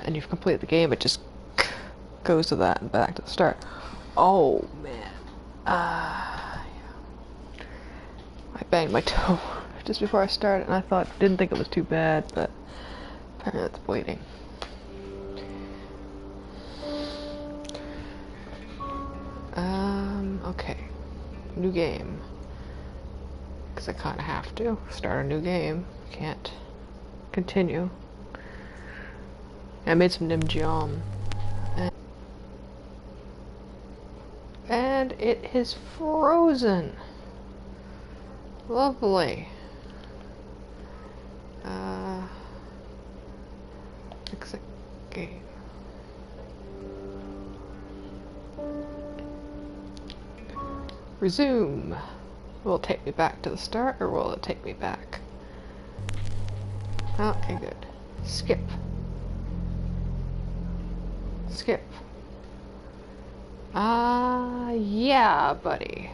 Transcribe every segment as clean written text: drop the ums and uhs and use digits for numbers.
and you've completed the game, it just goes to that and back to the start. Oh man, I banged my toe just before I started, and I didn't think it was too bad, but apparently it's bleeding. Okay, new game. Because I kind of have to start a new game. Can't continue. I made some Nimjiom. And it is frozen. Lovely. Exit game. Resume. Will it take me back to the start, or will it take me back? Okay, good. Skip. Skip. Yeah, buddy.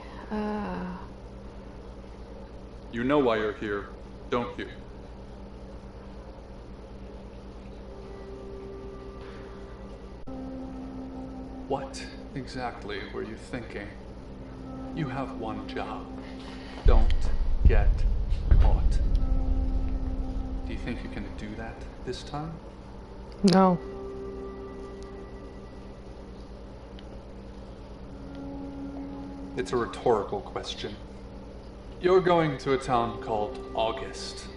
You know why you're here, don't you? What exactly were you thinking? You have one job. Don't get caught. Do you think you can do that this time? No. It's a rhetorical question. You're going to a town called August.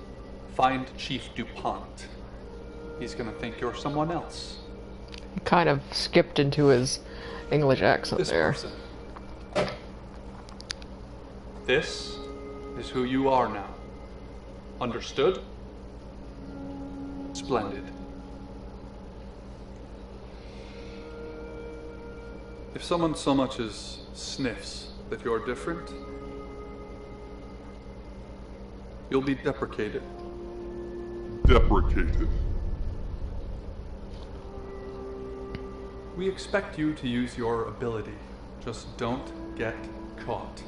Find Chief DuPont. He's gonna think you're someone else. He kind of skipped into his English accent This there. person. This is who you are now. Understood? Splendid. If someone so much as sniffs that you're different, you'll be deprecated. Deprecated. We expect you to use your ability. Just don't get caught.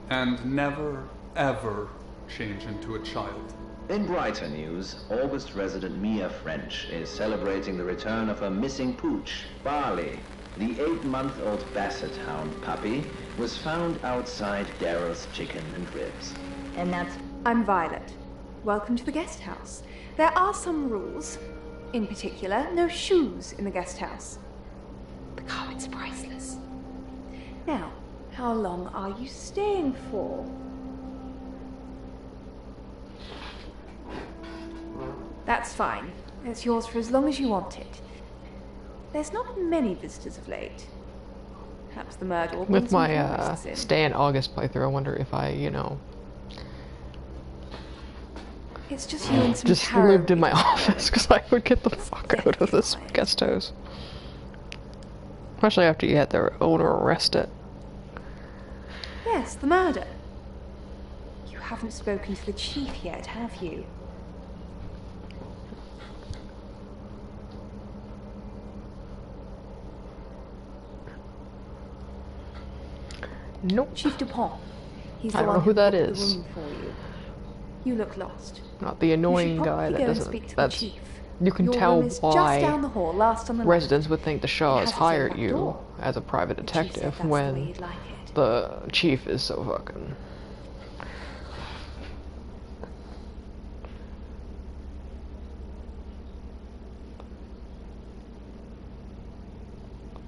And never, ever change into a child. In brighter news, August resident Mia French is celebrating the return of her missing pooch, Barley. The 8-month-old Basset Hound puppy was found outside Daryl's Chicken and Ribs. And that's... I'm Violet. Welcome to the guest house. There are some rules. In particular, no shoes in the guest house. The carpet's priceless. Now, how long are you staying for? That's fine. It's yours for as long as you want it. There's not many visitors of late. Perhaps the murder will bring With some my tourists in. Stay in August playthrough, I wonder if I, It's just you and some just tarot lived in my readers. office because I would get the fuck out of this guest house. Especially after you had their owner arrested. Yes, the murder. You haven't spoken to the chief yet, have you? Nope. Chief DuPont. He's the I don't one know who that booked the is. room for you. You look lost. Not the annoying you should guy probably that go and doesn't. speak to the That's chief. you can Your tell room is just down the why hall, last on the residents would think the Shaw It has has its own hired back you door. as a private The chief said detective that's the way when you'd like it. the chief is so fucking.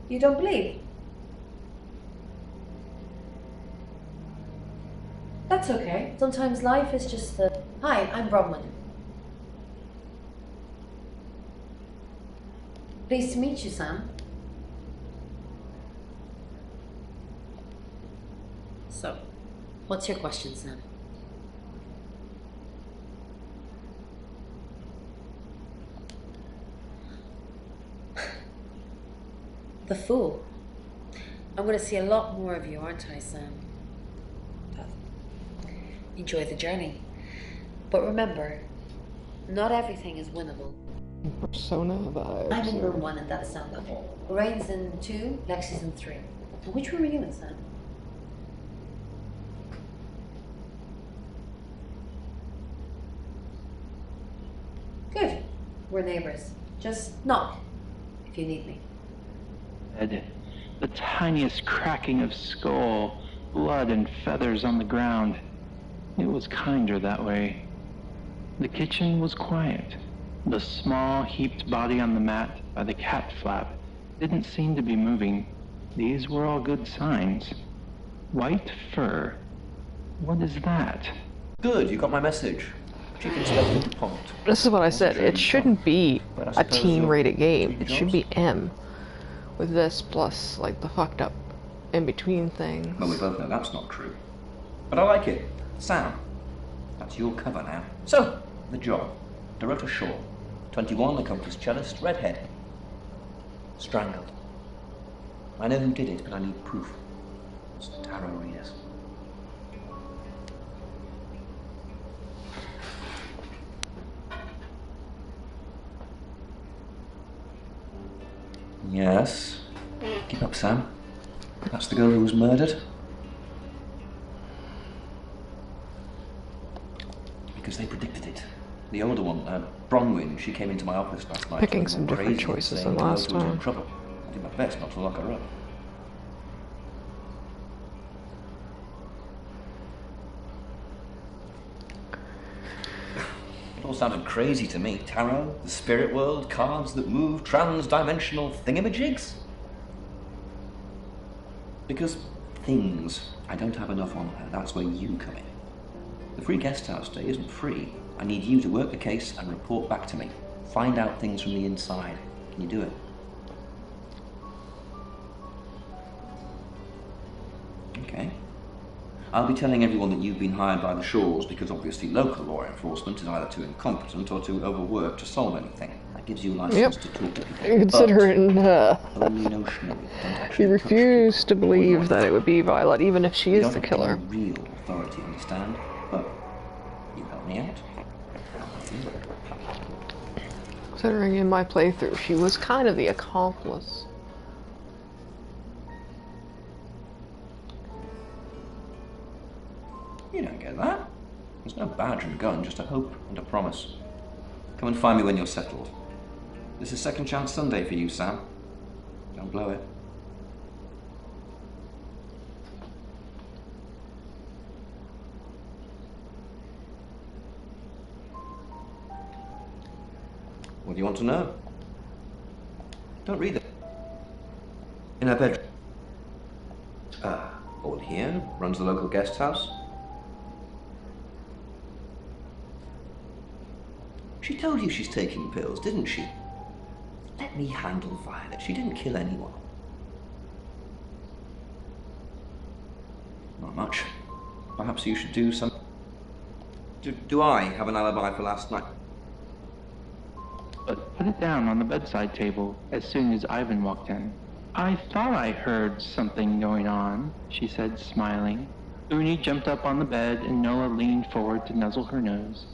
You don't believe? That's okay. Sometimes life is just the... Hi, I'm Bronwyn. Pleased to meet you, Sam. So, what's your question, Sam? The Fool. I'm going to see a lot more of you, aren't I, Sam? Enjoy the journey. But remember, not everything is winnable. Persona vibes. I'm in room 1 and that's down the hall. Lorraine's in 2, Lexi's in 3. And which room are you in, Sam? Good. We're neighbors. Just knock if you need me. The tiniest cracking of skull, blood and feathers on the ground. It was kinder that way. The kitchen was quiet. The small, heaped body on the mat by the cat flap didn't seem to be moving. These were all good signs. White fur. What is that? Good, you got my message. Chief Inspector DuPont. This is what I said. It shouldn't be a teen-rated game. It should be M. With this plus, like, the fucked up in-between thing. Well, we both know that's not true. But I like it. Sam, that's your cover now. So, the job. Dorota Shaw. 21, accomplished cellist, redhead. Strangled. I know who did it, but I need proof. It's tarot readers. Yes. Keep up, Sam. That's the girl who was murdered. Because they predicted it. The older one, Bronwyn, she came into my office last night. Picking some different choices than last time. In trouble. I did my best not to lock her up. It all sounded crazy to me. Tarot, the spirit world, cards that move, trans-dimensional thingamajigs. Because things, I don't have enough on her. That's where you come in. The free guest house day isn't free. I need you to work the case and report back to me. Find out things from the inside. Can you do it? Okay. I'll be telling everyone that you've been hired by the Shaws because obviously local law enforcement is either too incompetent or too overworked to solve anything. That gives you a license to talk to people. Considering only notionally. she refused to believe that it would be Violet, even if she is the killer. Real authority, understand? But you help me out. Considering in my playthrough, she was kind of the accomplice. You don't get that. There's no badge and gun, just a hope and a promise. Come and find me when you're settled. This is Second Chance Sunday for you, Sam. Don't blow it. What do you want to know? Don't read it. In her bedroom. All here, runs the local guest house. She told you she's taking pills, didn't she? Let me handle Violet. She didn't kill anyone. Not much. Perhaps you should do some... Do I have an alibi for last night? But put it down on the bedside table as soon as Ivan walked in. I thought I heard something going on, she said, smiling. Uni jumped up on the bed and Noah leaned forward to nuzzle her nose.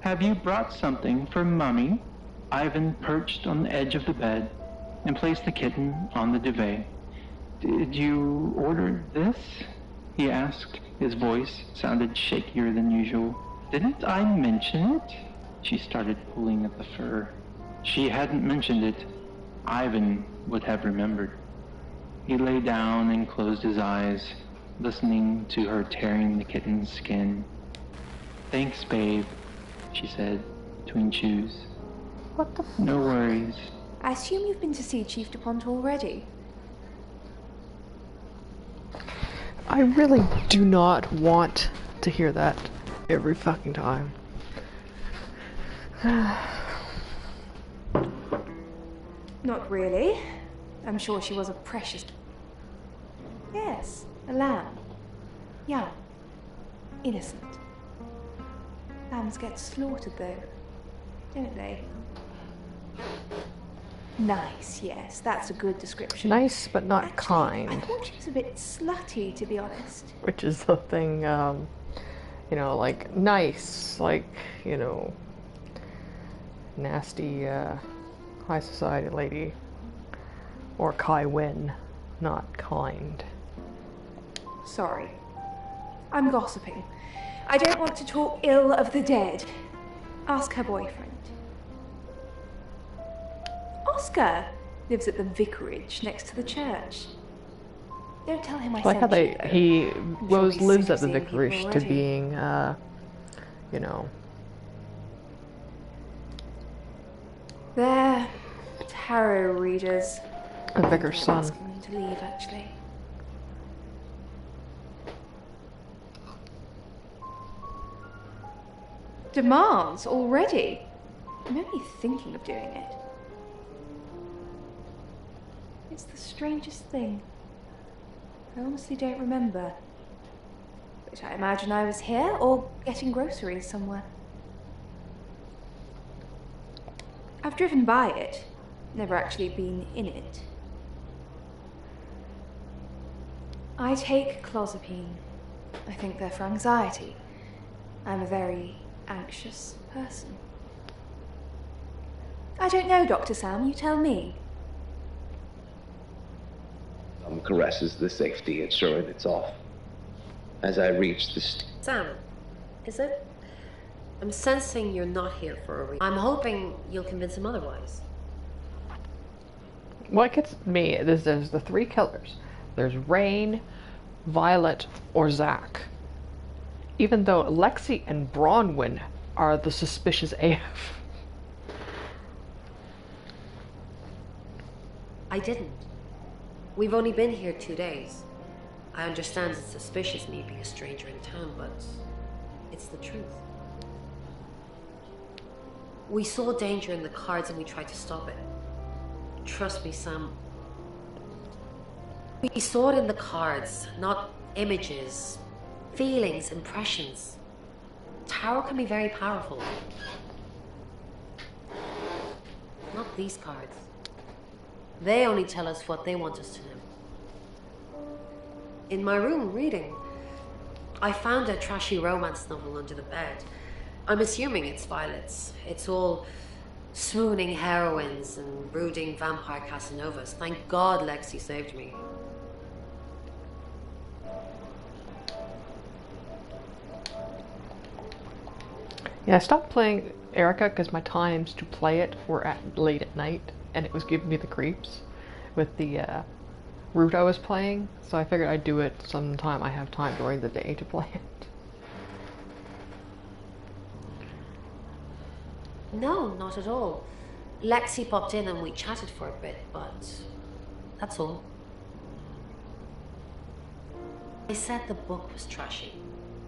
Have you brought something for Mummy? Ivan perched on the edge of the bed and placed the kitten on the duvet. Did you order this? He asked. His voice sounded shakier than usual. Didn't I mention it? She started pulling at the fur. She hadn't mentioned it. Ivan would have remembered. He lay down and closed his eyes, listening to her tearing the kitten's skin. Thanks, babe, she said, between chews. What the f- No worries. I assume you've been to see Chief DuPont already. I really do not want to hear that every fucking time. Not really. I'm sure she was a precious... Yes, a lamb. Young. Innocent. Lambs get slaughtered, though, don't they? Nice, yes, that's a good description. Nice, but not Actually, kind. I thought she was a bit slutty, to be honest. Which is the thing, you know, like, nice, like, you know, nasty, high society lady. Or Kai Wen, not kind. Sorry. I'm gossiping. I don't want to talk ill of the dead. Ask her boyfriend. Oscar, Lives at the vicarage next to the church. Don't tell him I I like how sent you, though. he I'm sure he's lives sick at of the seeing people vicarage to already. being, you know. They're tarot readers. A vicar's son. Asking them to leave, actually. Demands already? I'm only thinking of doing it. It's the strangest thing. I honestly don't remember. But I imagine I was here or getting groceries somewhere. I've driven by it, never actually been in it. I take clozapine. I think they're for anxiety. I'm a very anxious person. I don't know, Dr. Sam, you tell me. Caresses the safety, ensuring it's off. As I reach the Sam, is it? I'm sensing you're not here for a reason. I'm hoping you'll convince him otherwise. What gets me is there's the three killers. There's Rain, Violet, or Zach. Even though Lexi and Bronwyn are the suspicious AF. I didn't. We've only been here 2 days. I understand it's suspicious me being a stranger in town, but it's the truth. We saw danger in the cards and we tried to stop it. Trust me, Sam. We saw it in the cards, not images, feelings, impressions. Tarot can be very powerful. Not these cards. They only tell us what they want us to know. In my room, reading, I found a trashy romance novel under the bed. I'm assuming it's Violet's. It's all swooning heroines and brooding vampire Casanovas. Thank God Lexi saved me. Yeah, I stopped playing Erica because my times to play it were late at night, and it was giving me the creeps with the route I was playing, so I figured I'd do it sometime I have time during the day to play it. No, not at all. Lexi popped in and we chatted for a bit, but that's all. I said the book was trashy.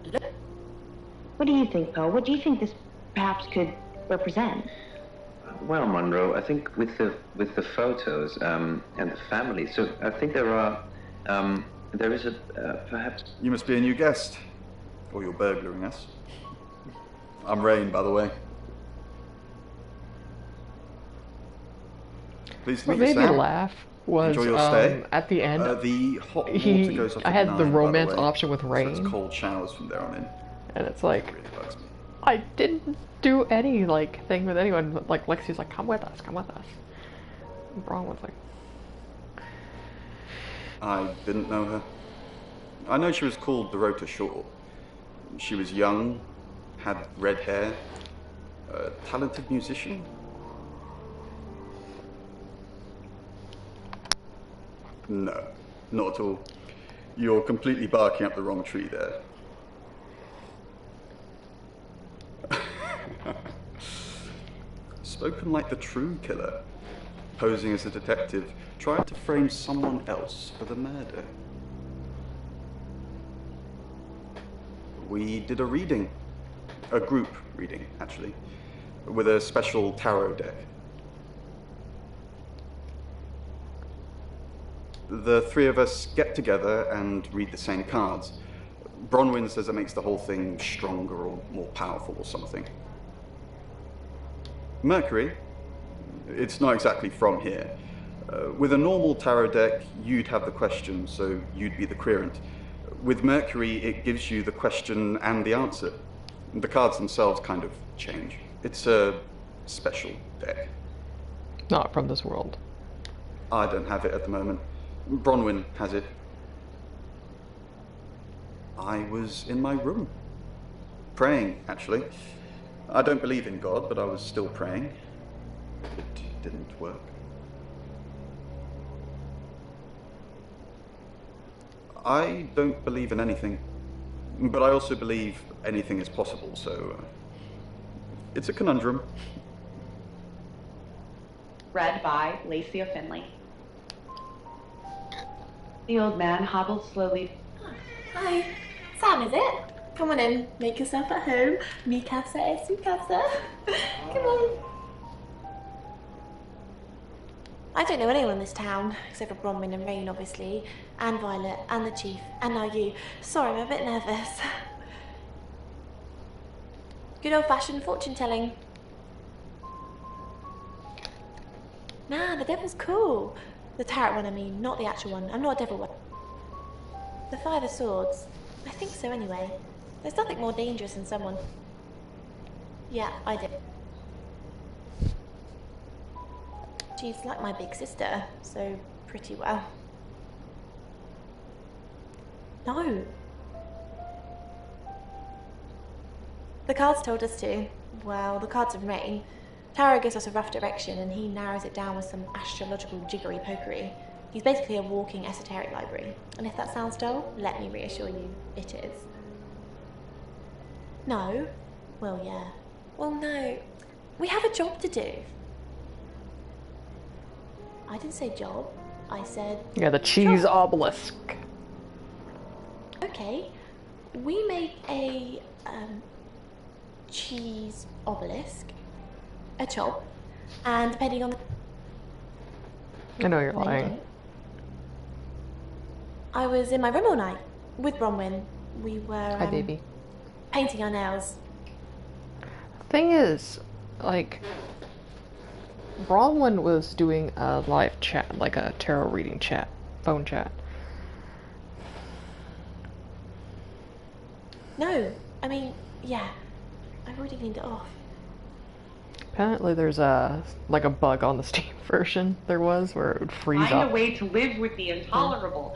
Look. What do you think, Paul? What do you think this perhaps could represent? Well, Monroe, I think with the photos and the family, so I think there is a perhaps. You must be a new guest, or you're burglaring us. I'm Rain, by the way. Please What meet you, made me Sam. laugh was Enjoy your stay. at the end, The hot water goes off I at had 9, the by romance way, option with so Rain, it's cold showers from there on in. and it's like, It really bugs me. I didn't do any like thing with anyone. But, like Lexi's like, come with us, come with us. And Bronwyn's like, I didn't know her. I know she was called Dorota Shaw. She was young, had red hair, a talented musician. No, not at all. You're completely barking up the wrong tree there. Spoken like the true killer, posing as a detective, tried to frame someone else for the murder. We did a reading, a group reading, actually, with a special tarot deck. The three of us get together and read the same cards. Bronwyn says it makes the whole thing stronger or more powerful or something. Mercury, it's not exactly from here. With a normal tarot deck, you'd have the question, so you'd be the querent. With Mercury, it gives you the question and the answer. The cards themselves kind of change. It's a special deck. not from this world. I don't have it at the moment. Bronwyn has it. I was in my room. Praying, actually. I don't believe in God, but I was still praying. It didn't work. I don't believe in anything. But I also believe anything is possible, so... it's a conundrum. Read by Lacey Finley. The old man hobbled slowly. Hi. Sam, is it? Come on in. Make yourself at home. Mi casa es su casa. Come on. I don't know anyone in this town, except for Bronwyn and Rain, obviously, and Violet, and the Chief, and now you. Sorry, I'm a bit nervous. Good old-fashioned fortune-telling. Nah, the devil's cool. The tarot one, I mean, not the actual one. I'm not a devil one. The Five of Swords. I think so, anyway. There's nothing more dangerous than someone... Yeah, I did. She's like my big sister, so pretty well. No. The cards told us to. Well, the cards of Rain. Tarot gives us a rough direction and he narrows it down with some astrological jiggery-pokery. He's basically a walking esoteric library. And if that sounds dull, let me reassure you, it is. No? Well, yeah. Well, no. We have a job to do. I didn't say job. I said... Yeah, the cheese obelisk. Okay. We make a, cheese obelisk. A chop. And depending on the... I know you're lying. I was in my room all night with Bronwyn. We were, Hi, baby. Painting our nails. Thing is, like... Bronwyn was doing a live chat, like a tarot reading chat, phone chat. No, I mean, yeah, I already cleaned it off. Apparently there's like a bug on the Steam version, there was, where it would freeze up. Find a way to live with the intolerable.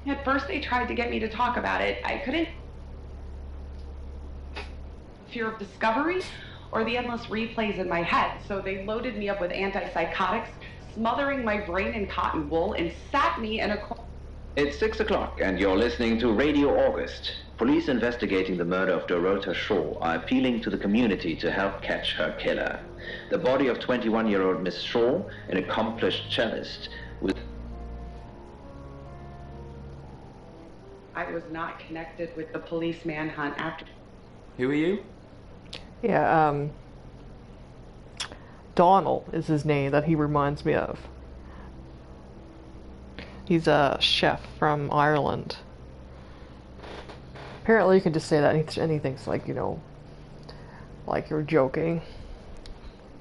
At first they tried to get me to talk about it. I couldn't. Fear of discovery or the endless replays in my head, so they loaded me up with antipsychotics, smothering my brain in cotton wool, and sat me in a corner. It's 6 o'clock, and you're listening to Radio August. Police investigating the murder of Dorota Shaw are appealing to the community to help catch her killer. The body of 21-year-old Miss Shaw, an accomplished cellist, was... I was not connected with the police manhunt after... Who are you? Yeah, Donald is his name that he reminds me of. He's a chef from Ireland. Apparently you can just say that anything's like, you know, like you're joking.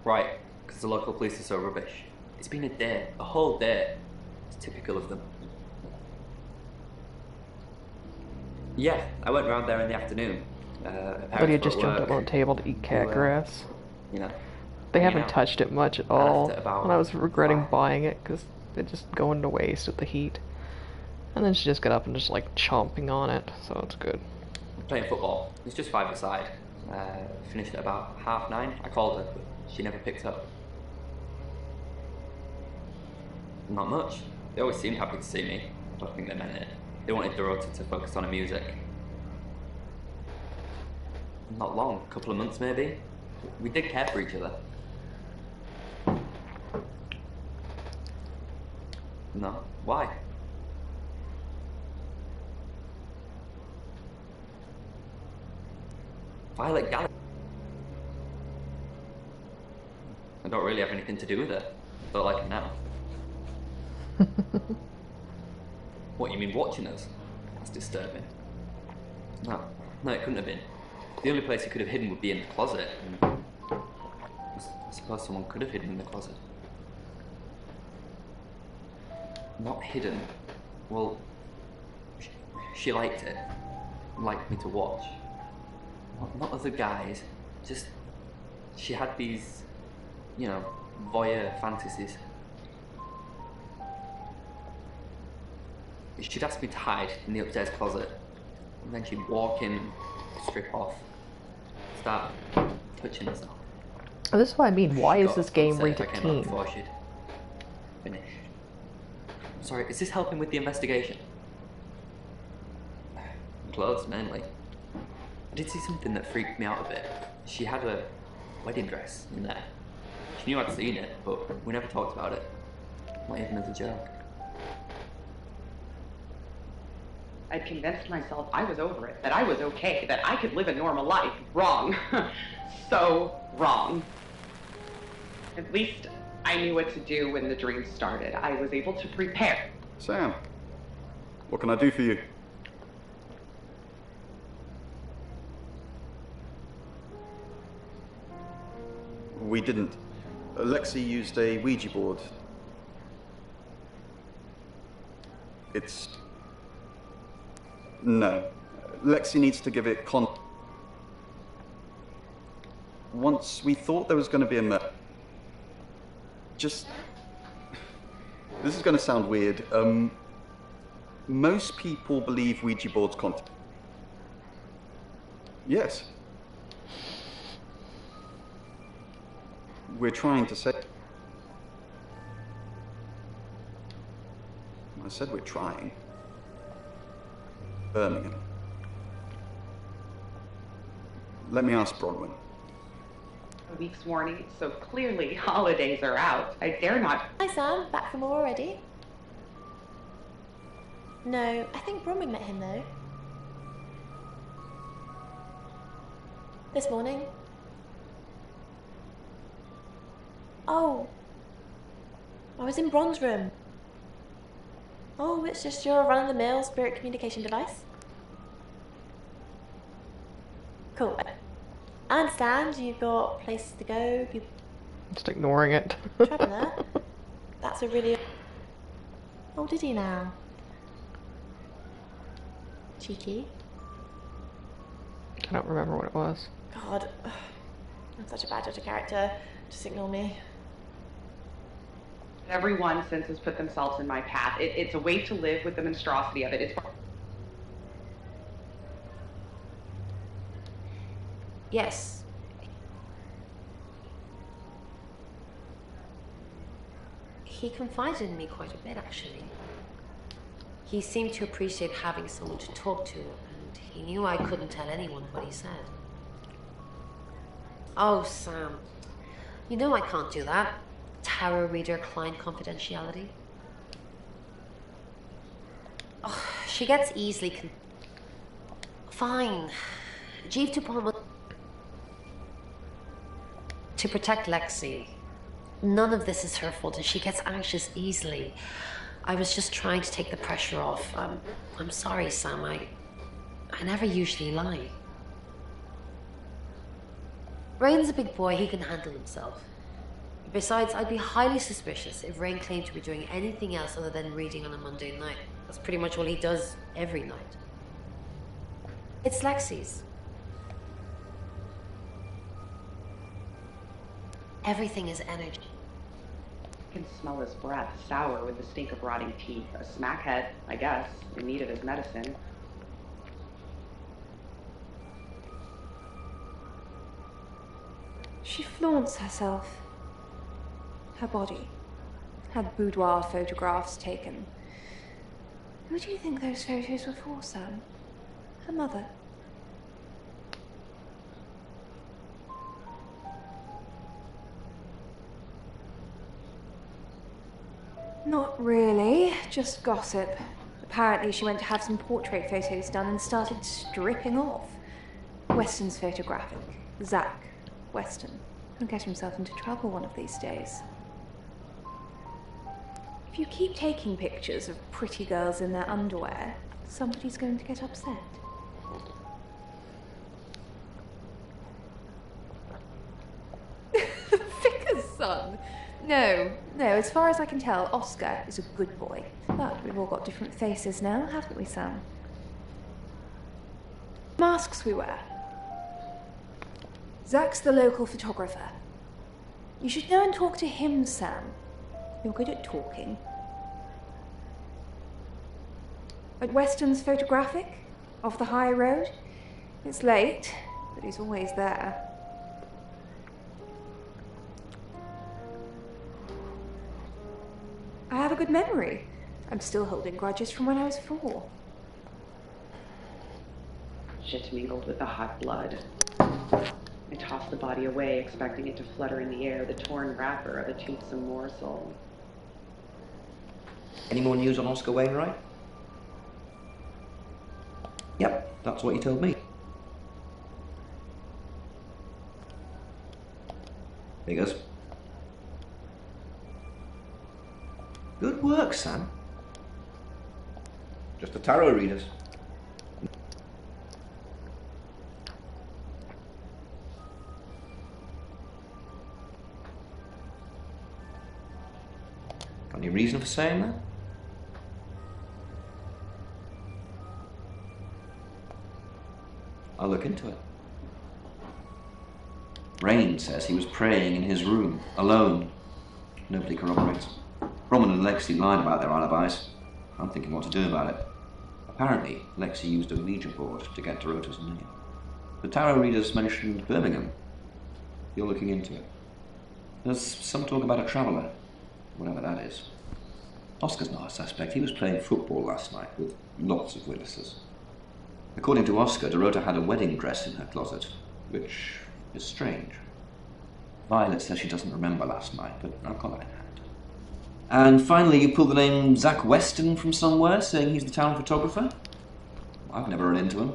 Right, because the local police are so rubbish. It's been a day, a whole day. It's typical of them. Yeah, I went round there in the afternoon. But he just jumped up on the table to eat cat grass. You know, they haven't touched it much at all. And I was regretting 5. buying it because it's just going to waste with the heat. And then she just got up and just like chomping on it, so it's good. Playing football. It's just 5-a-side. Finished at about 9:30. I called her, but she never picked up. Not much. They always seemed happy to see me. I don't think they meant it. They wanted Dorota to focus on her music. Not long, a couple of months maybe. We did care for each other. No, why? Violet Gallagher. I don't really have anything to do with her. I don't like her now. What, you mean watching us? That's disturbing. No, it couldn't have been. The only place he could have hidden would be in the closet. And I suppose someone could have hidden in the closet. Not hidden. Well, she liked it. Liked me to watch. Not other guys. Just, she had these, you know, voyeur fantasies. She'd ask me to hide in the upstairs closet. And then she'd walk in, strip off, start touching herself. Oh, this is what I mean. Why is this game rated I came teen? out before she'd finished. Sorry, is this helping with the investigation? Clothes, mainly. I did see something that freaked me out a bit. She had a wedding dress in there. She knew I'd seen it, but we never talked about it. Not even as a joke. I'd convinced myself I was over it, that I was okay, that I could live a normal life. Wrong. So wrong. At least I knew what to do when the dream started. I was able to prepare. Sam, what can I do for you? We didn't. Lexi used a Ouija board. It's... No. Lexi needs to give it Once we thought there was going to be a murder. Just... This is going to sound weird. Most people believe Ouija boards content. Yes. We're trying to say... I said we're trying. Birmingham. Let me ask Bronwyn. A week's warning, so clearly holidays are out. I dare not. Hi Sam, back from war already? No, I think Bronwyn met him though. This morning. Oh. I was in Bron's room. Oh, it's just your run-of-the-mill spirit communication device? Cool. I understand you've got places to go, people... Just ignoring it. Traveller? That's a really... Oh, did he now? Cheeky. I don't remember what it was. God. I'm such a bad judge of character. Just ignore me. Everyone since has put themselves in my path. It's a way to live with the monstrosity of it. It's... Yes. He confided in me quite a bit, actually. He seemed to appreciate having someone to talk to, and he knew I couldn't tell anyone what he said. Oh, Sam. You know I can't do that. Tarot reader client confidentiality. Oh, she gets easily Fine. Jeeve Dupont to protect Lexi. None of this is her fault, and she gets anxious easily. I was just trying to take the pressure off. I'm sorry, Sam. I never usually lie. Rain's a big boy. He can handle himself. Besides, I'd be highly suspicious if Rain claimed to be doing anything else other than reading on a Monday night. That's pretty much all he does every night. It's Lexi's. Everything is energy. I can smell his breath, sour with the stink of rotting teeth. A smackhead, I guess, in need of his medicine. She flaunts herself. Her body. Had boudoir photographs taken. Who do you think those photos were for, Sam? Her mother? Not really, just gossip. Apparently she went to have some portrait photos done and started stripping off. Weston's photographic. Zach Weston. He'll get himself into trouble one of these days. If you keep taking pictures of pretty girls in their underwear, somebody's going to get upset. Vicar's son! No, as far as I can tell, Oscar is a good boy. But we've all got different faces now, haven't we, Sam? Masks we wear. Zach's the local photographer. You should go and talk to him, Sam. You're good at talking. At Weston's photographic, off the high road. It's late, but he's always there. I have a good memory. I'm still holding grudges from when I was 4. Shit mingled with the hot blood. I tossed the body away, expecting it to flutter in the air, the torn wrapper of a toothsome morsel. Any more news on Oscar Wainwright? Yep, that's what you told me. Figures. Good work, Sam. Just the tarot readers. Got any reason for saying that? I'll look into it. Rain says he was praying in his room, alone. Nobody corroborates. Roman and Lexi lied about their alibis. I'm thinking what to do about it. Apparently, Lexi used a Ouija board to get Dorota's name. The tarot readers mentioned Birmingham. You're looking into it. There's some talk about a traveller, whatever that is. Oscar's not a suspect. He was playing football last night with lots of witnesses. According to Oscar, Dorota had a wedding dress in her closet, which is strange. Violet says she doesn't remember last night, but I've got that in hand. And finally, you pulled the name Zach Weston from somewhere, saying he's the town photographer? I've never run into him.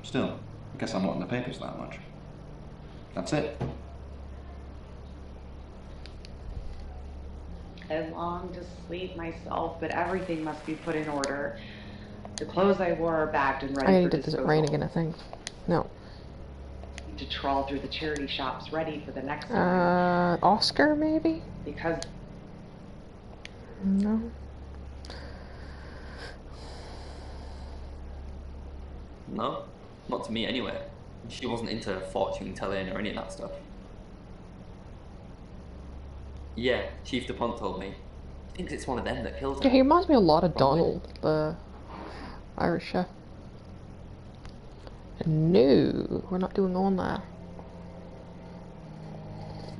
Still, I guess I'm not in the papers that much. That's it. I long to sleep myself, but everything must be put in order. The clothes I wore are bagged and ready for Does disposal. it rain again, I think? No. To trawl through the charity shops ready for the next one. Oscar, maybe? Because... No. No, not to me anyway. She wasn't into fortune telling or any of that stuff. Yeah, Chief DuPont told me. He thinks it's one of them that killed her. Yeah, he reminds me a lot of Donald, the Irish chef. No, we're not doing all that.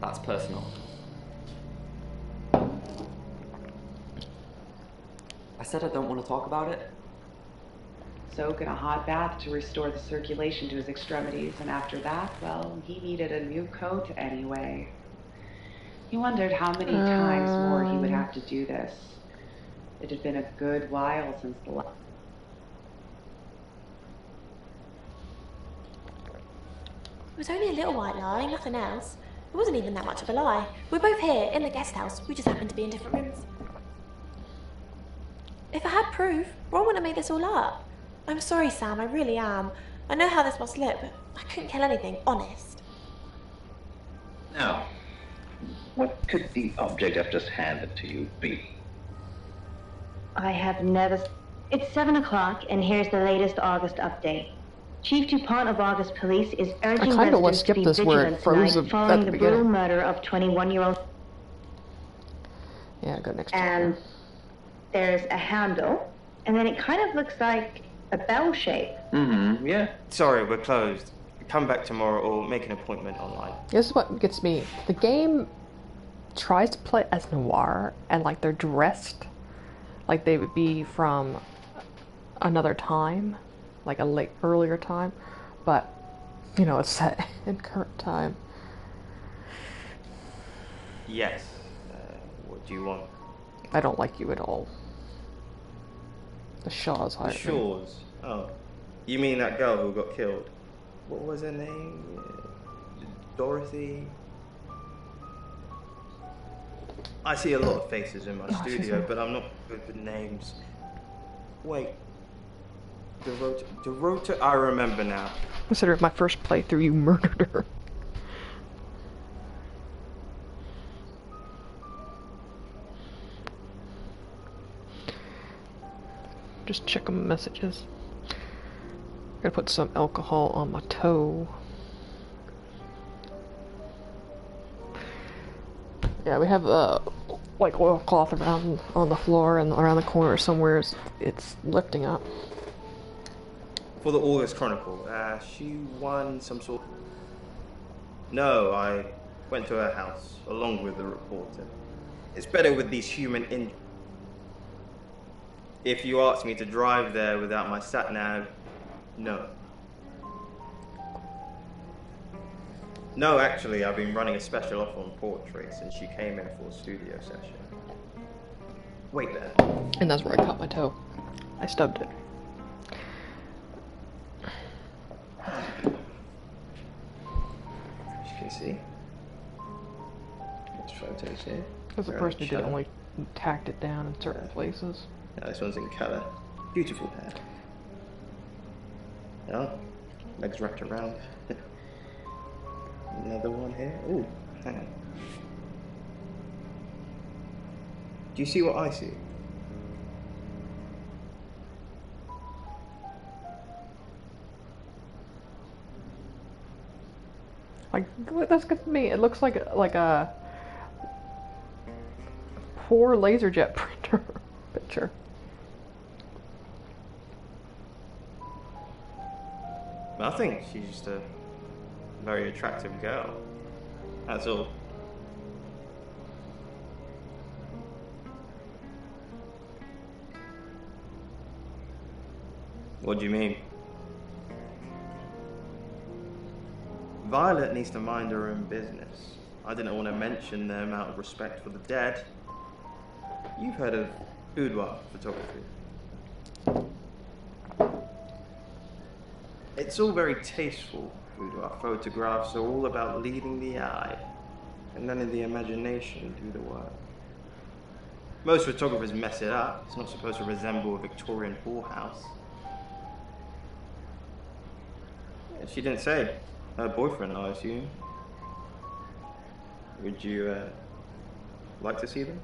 That's personal. I said I don't want to talk about it. Soak in a hot bath to restore the circulation to his extremities, and after that, well, he needed a new coat anyway. He wondered how many times more he would have to do this. It had been a good while since the last. It was only a little white lie, nothing else. It wasn't even that much of a lie. We're both here, in the guest house. We just happened to be in different rooms. If I had proof, Ron wouldn't have made this all up. I'm sorry, Sam, I really am. I know how this must look, but I couldn't kill anything, honest. Now, what could the object I've just handed to you be? I have never... It's 7 o'clock, and here's the latest August update. Chief DuPont of August Police is urging residents to be vigilant tonight following the brutal murder of 21-year-old... Yeah, go next. And there's a handle, and then it kind of looks like a bell shape. Mm-hmm, yeah. Sorry, we're closed. Come back tomorrow or make an appointment online. This is what gets me. The game tries to play as noir, and like they're dressed like they would be from another time, like a earlier time, but you know, it's set in current time. Yes. What do you want? I don't like you at all. The Shaws hired The Shaws? Oh. You mean that girl who got killed? What was her name? Dorothy? I see a lot of faces in my studio, but I'm not good with names. Wait. Dorota, I remember now. Consider it my first playthrough, you murdered her. Just check my messages. Gotta put some alcohol on my toe. Yeah, we have like oilcloth around on the floor and around the corner somewhere. It's lifting up. For the August Chronicle, she won some sort. No, I went to her house along with the reporter. It's better with these human If you asked me to drive there without my sat-nav, no. No, actually, I've been running a special offer on portraits since she came in for a studio session. Wait there. And that's where I caught my toe. I stubbed it. As you can see, there's photos here. As a person who did only tacked it down in certain places. Yeah, this one's in colour. Beautiful hair. Yeah, legs wrapped around. Another one here. Ooh, hang on. Do you see what I see? Like, that's good to me. It looks like a poor LaserJet printer picture. I think she's just a very attractive girl. That's all. What do you mean? Violet needs to mind her own business. I didn't want to mention them out of respect for the dead. You've heard of boudoir photography. It's all very tasteful. Boudoir photographs are all about leading the eye, and letting the imagination do the work. Most photographers mess it up. It's not supposed to resemble a Victorian whorehouse. Yeah, she didn't say. Her boyfriend, I assume. Would you like to see them?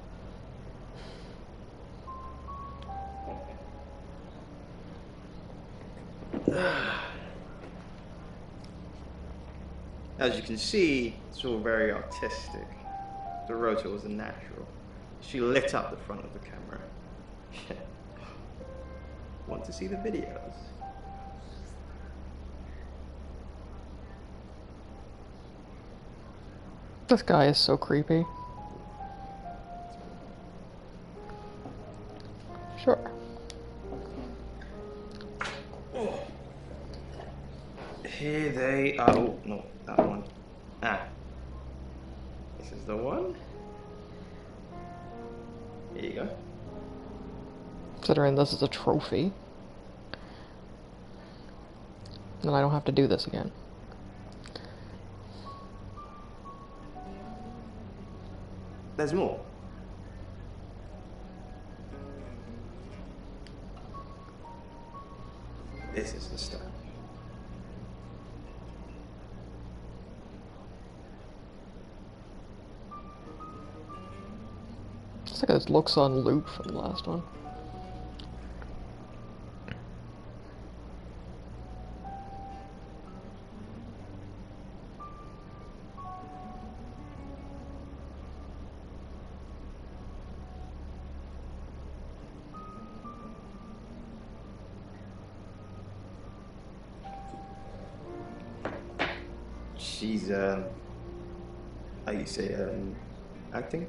As you can see, it's all very artistic. Dorota was a natural. She lit up the front of the camera. Want to see the videos? This guy is so creepy. Sure. Here they are. Oh, no, that one. Ah. This is the one. Here you go. Considering this is a trophy. Then I don't have to do this again. There's more. This is the stuff. It's like it looks on loop from the last one. She's, how you say, acting?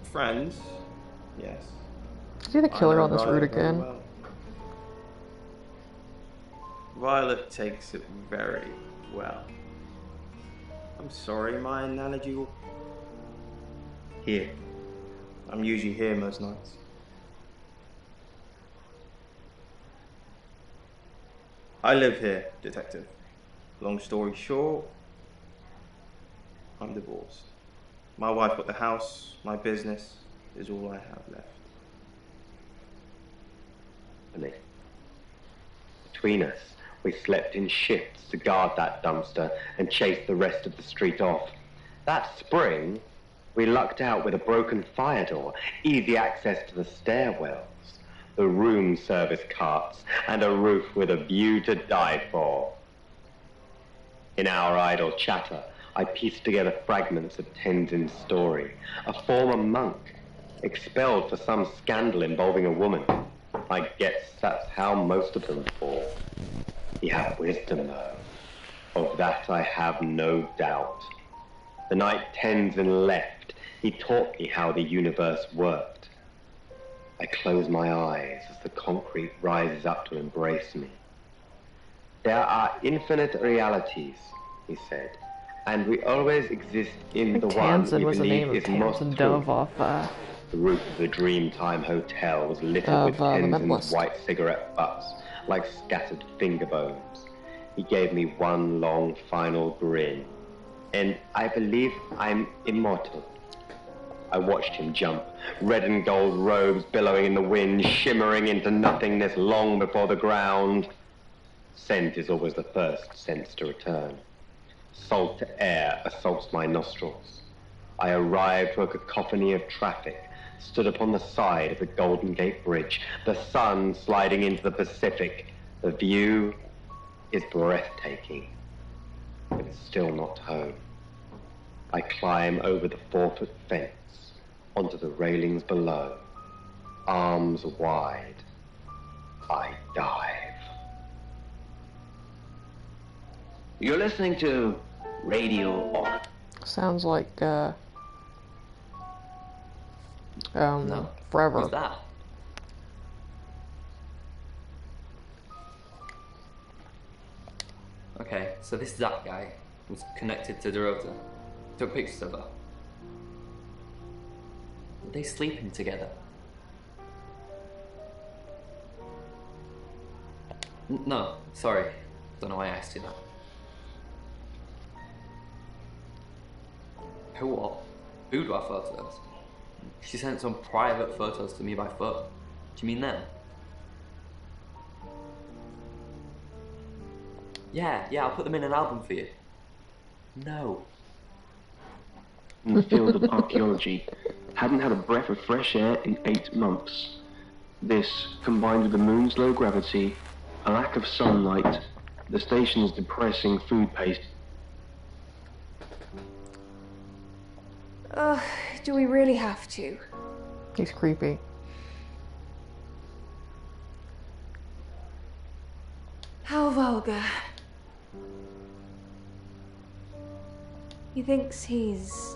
Friends, yes. Is he the killer on this route again? Well. Violet takes it very well. I'm sorry, my analogy will... Here. I'm usually here most nights. I live here, detective. Long story short, I'm divorced. My wife got the house, my business is all I have left. Between us, we slept in shifts to guard that dumpster and chase the rest of the street off. That spring, we lucked out with a broken fire door, easy access to the stairwells, the room service carts, and a roof with a view to die for. In our idle chatter, I pieced together fragments of Tenzin's story. A former monk, expelled for some scandal involving a woman. I guess that's how most of them fall. He had wisdom, though. Of that I have no doubt. The night Tenzin left, He taught me how the universe worked. I close my eyes as the concrete rises up to embrace me. There are infinite realities, he said, and we always exist in the one we believe is most true. Dove off, The roof of the Dreamtime Hotel was littered with Tenzin's white cigarette butts, like scattered finger bones. He gave me one long final grin, and I believe I'm immortal. I watched him jump, red and gold robes billowing in the wind, shimmering into nothingness long before the ground. Scent is always the first sense to return. Salt air assaults my nostrils. I arrived to a cacophony of traffic, stood upon the side of the Golden Gate Bridge, the sun sliding into the Pacific. The view is breathtaking, but it's still not home. I climb over the 4-foot fence, onto the railings below. Arms wide, I dive. You're listening to Radio On. Sounds like, No. Forever. Who's that? Okay, so this Zach guy was connected to Dorota. Took pictures of her. Were they sleeping together? No, sorry. Don't know why I asked you that. Who do our photos? She sent some private photos to me by phone. Do you mean them? Yeah, I'll put them in an album for you. No. In the field of archaeology, hadn't had a breath of fresh air in 8 months. This, combined with the moon's low gravity, a lack of sunlight, the station's depressing food paste. Do we really have to? He's creepy. How vulgar. He thinks he's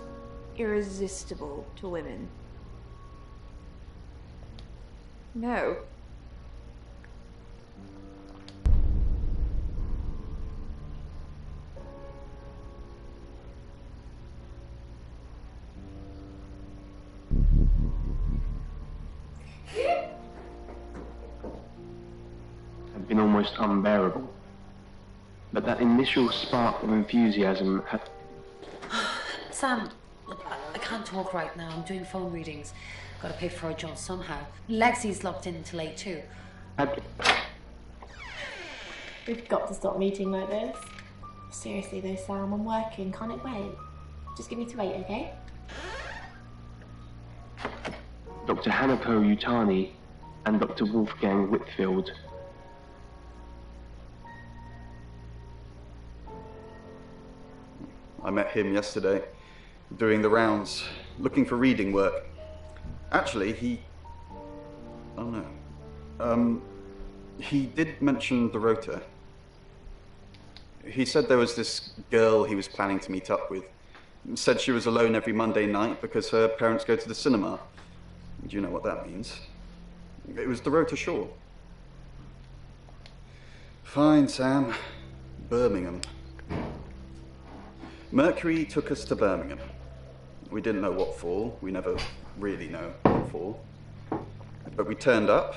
irresistible to women. No. Had been almost unbearable. But that initial spark of enthusiasm had... Sam, look, I can't talk right now. I'm doing phone readings. Gotta pay for a job somehow. Lexi's locked in until 8 too. We've got to stop meeting like this. Seriously though, Sam, I'm working. Can't it wait? Just give me to 8, okay? Dr. Hanako Utani and Dr. Wolfgang Whitfield. I met him yesterday, doing the rounds, looking for reading work. Actually, he did mention Dorota. He said there was this girl he was planning to meet up with. Said she was alone every Monday night because her parents go to the cinema. Do you know what that means? It was Dorota Shaw. Fine, Sam. Birmingham. Mercury took us to Birmingham. We didn't know what for. We never really know what for. But we turned up.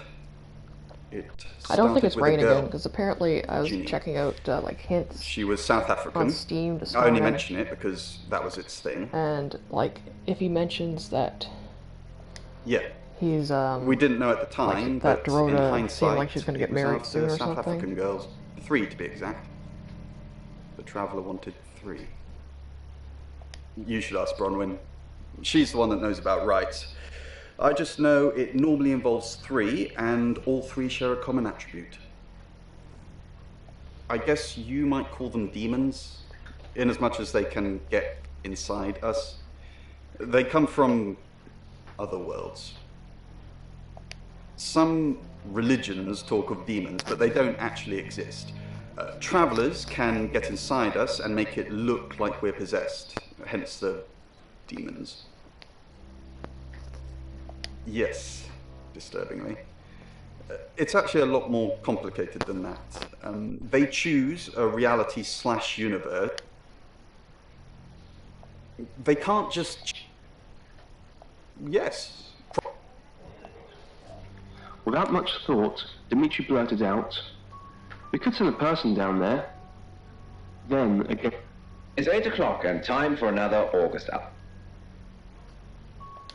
I don't think it's raining again, because apparently I was checking out like hints. She was South African. On Steam this I only morning. mention it because that was its thing. And like, if he mentions that, yeah, he's we didn't know at the time, like, but that Dorota in hindsight, seemed like she's going to get married soon or South something. African girls, 3 to be exact. The Traveller wanted 3. You should ask Bronwyn. She's the one that knows about rights. I just know it normally involves 3, and all 3 share a common attribute. I guess you might call them demons, in as much as they can get inside us. They come from other worlds. Some religions talk of demons, but they don't actually exist. Travelers can get inside us and make it look like we're possessed, hence the demons. Yes, disturbingly. It's actually a lot more complicated than that. They choose a reality/universe. They can't just... Yes. Without much thought, Dimitri blurted out, "We could send a person down there." Then again... It's 8 o'clock and time for another August up.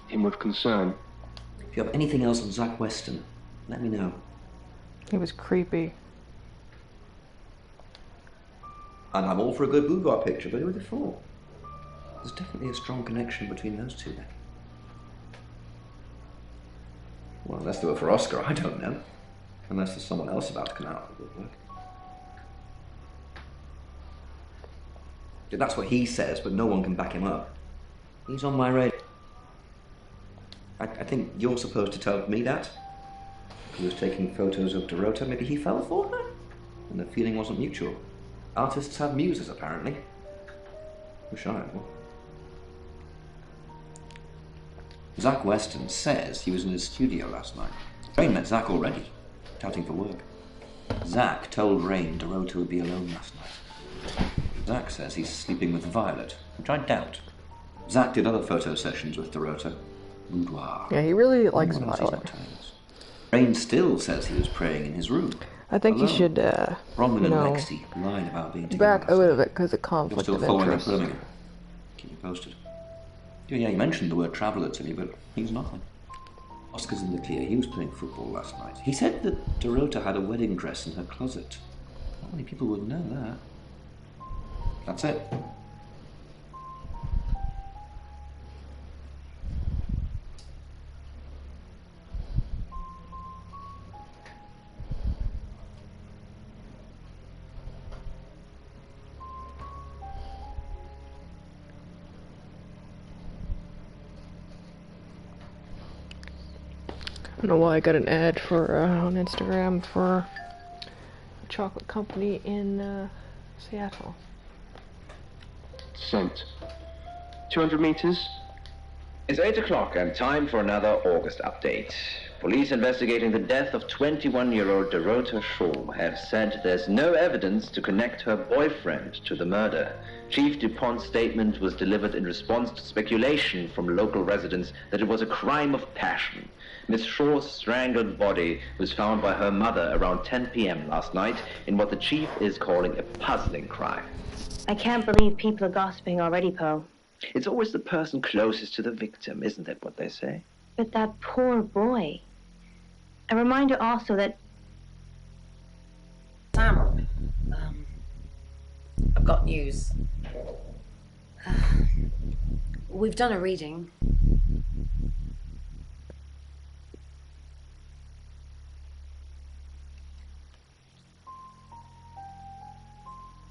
Him with concern. If you have anything else on Zach Weston, let me know. He was creepy. And I'm all for a good boudoir picture, but who would have thought? There's definitely a strong connection between those two then. Well, unless they were for Oscar, I don't know. Unless there's someone else about to come out of the woodwork. That's what he says, but no one can back him up. He's on my radar. I think you're supposed to tell me that. He was taking photos of Dorota. Maybe he fell for her? And the feeling wasn't mutual. Artists have muses, apparently. Wish I had one. Zach Weston says he was in his studio last night. Rain met Zach already, touting for work. Zach told Rain Dorota would be alone last night. Zach says he's sleeping with Violet, which I doubt. Zach did other photo sessions with Dorota. Boudoir. Yeah, he really likes Violet. Rain still says he was praying in his room. I think alone. you should, Bronwyn and know, Lexi lied about being back out of it because of conflict You're of still following interest. up Birmingham. Keep you posted. Yeah, he mentioned the word traveller to me, but he's nothing. Oscar's in the clear. He was playing football last night. He said that Dorota had a wedding dress in her closet. Not many people would know that. That's it. I don't know why I got an ad for on Instagram for a chocolate company in Seattle. Sent. 200 meters. It's 8 o'clock and time for another August update. Police investigating the death of 21-year-old Dorota Shaw have said there's no evidence to connect her boyfriend to the murder. Chief DuPont's statement was delivered in response to speculation from local residents that it was a crime of passion. Miss Shaw's strangled body was found by her mother around 10 p.m. last night in what the chief is calling a puzzling crime. I can't believe people are gossiping already, Poe. It's always the person closest to the victim, isn't that what they say? But that poor boy. A reminder also that... Sam, I've got news. We've done a reading.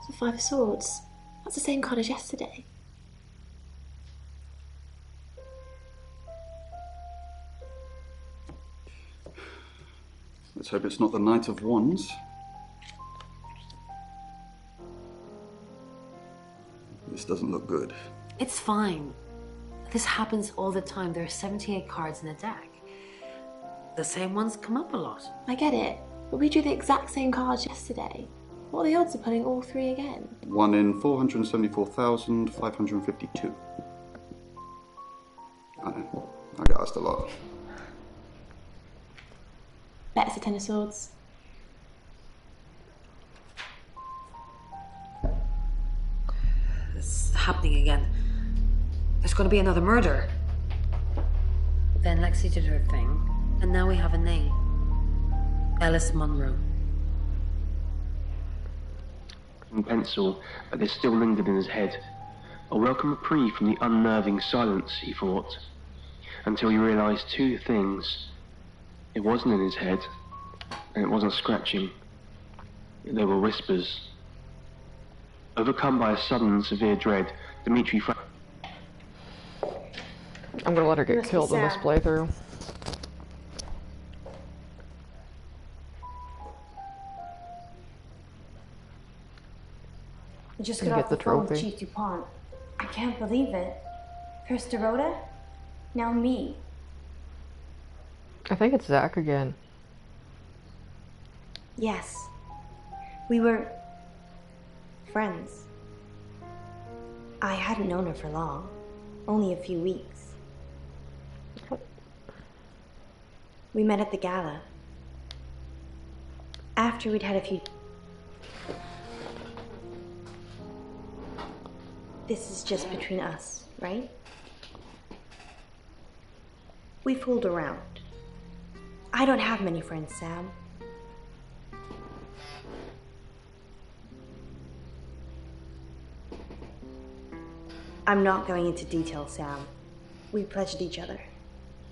The Five of Swords. That's the same card as yesterday. Let's hope it's not the Knight of Wands. This doesn't look good. It's fine. This happens all the time. There are 78 cards in a deck. The same ones come up a lot. I get it, but we drew the exact same cards yesterday. What are the odds of pulling all three again? 1 in 474,552. I know. I get asked a lot. Bet it's a Ten of Swords. It's happening again. There's going to be another murder. Then Lexi did her thing, and now we have a name. Ellis Munro. In pencil, but they still lingered in his head. A welcome reprieve from the unnerving silence, he thought, until he realized two things. It wasn't in his head, and it wasn't scratching. They were whispers. Overcome by a sudden, severe dread, Dimitri... I'm gonna let her get killed in this playthrough. I just You got get off the the phone with trophy. Chief DuPont. I can't believe it. First Dorota, now me. I think it's Zach again. Yes. We were friends. I hadn't known her for long. Only a few weeks. We met at the gala. After we'd had a few... This is just between us, right? We fooled around. I don't have many friends, Sam. I'm not going into detail, Sam. We pledged each other.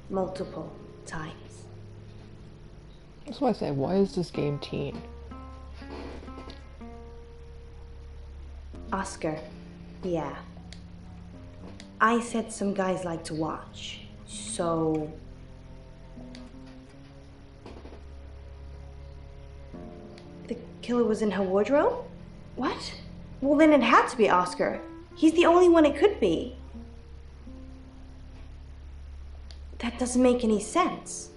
Multiple times. That's why I say, why is this game teen? Oscar. Yeah. I said some guys like to watch, so... The killer was in her wardrobe? What? Well, then it had to be Oscar. He's the only one it could be. That doesn't make any sense.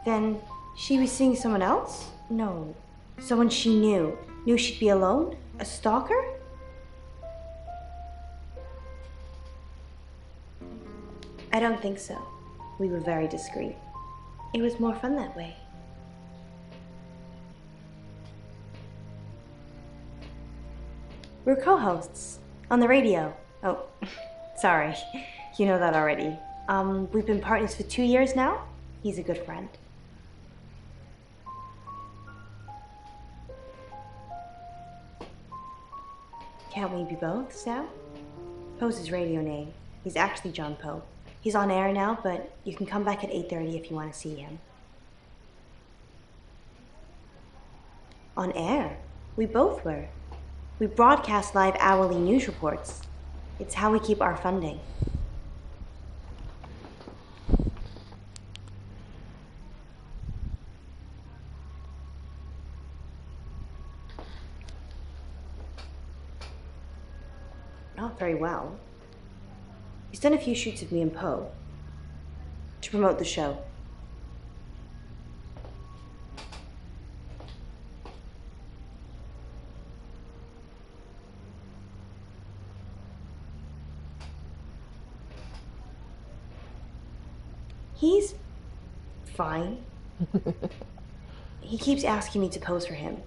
Then she was seeing someone else? No. Someone she knew. Knew she'd be alone? A stalker? I don't think so. We were very discreet. It was more fun that way. We're co-hosts on the radio. Oh, sorry. You know that already. We've been partners for 2 years now. He's a good friend. Can't we be both, Sam? Poe's his radio name. He's actually John Poe. He's on air now, but you can come back at 8:30 if you want to see him. On air? We both were. We broadcast live hourly news reports. It's how we keep our funding. Not very well. He's done a few shoots of me and Poe to promote the show. He's fine. He keeps asking me to pose for him.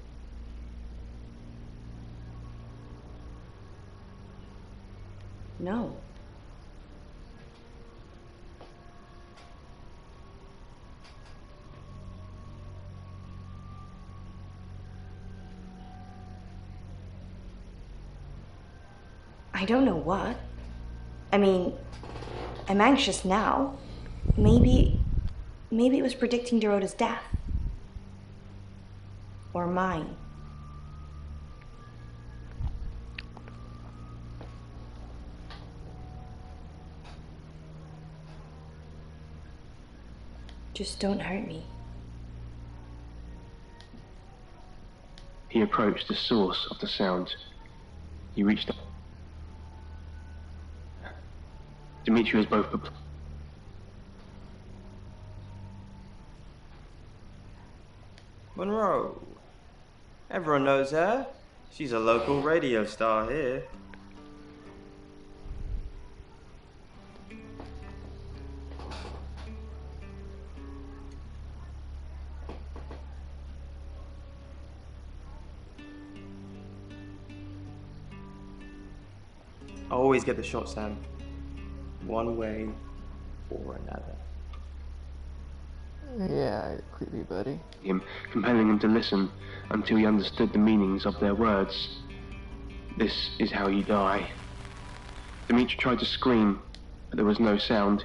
No. I don't know what. I mean, I'm anxious now. Maybe it was predicting Dorota's death. Or mine. Just don't hurt me. He approached the source of the sound. He reached up. Dimitri was both perplexed. Monroe. Everyone knows her. She's a local radio star here. I always get the shot, Sam. One way or another. Yeah, you're creepy, buddy. Him, compelling him to listen until he understood the meanings of their words. This is how you die. Dimitri tried to scream, but there was no sound.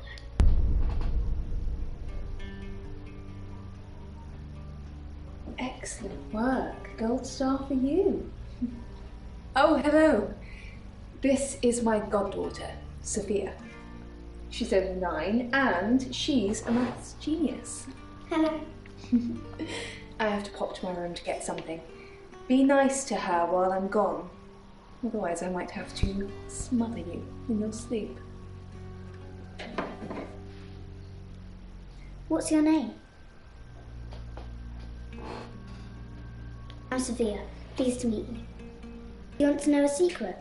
Excellent work. Gold star for you. Oh, hello. This is my goddaughter, Sophia. She's over 9 and she's a maths genius. Hello. I have to pop to my room to get something. Be nice to her while I'm gone. Otherwise I might have to smother you in your sleep. What's your name? I'm Sophia. Pleased to meet you. You want to know a secret?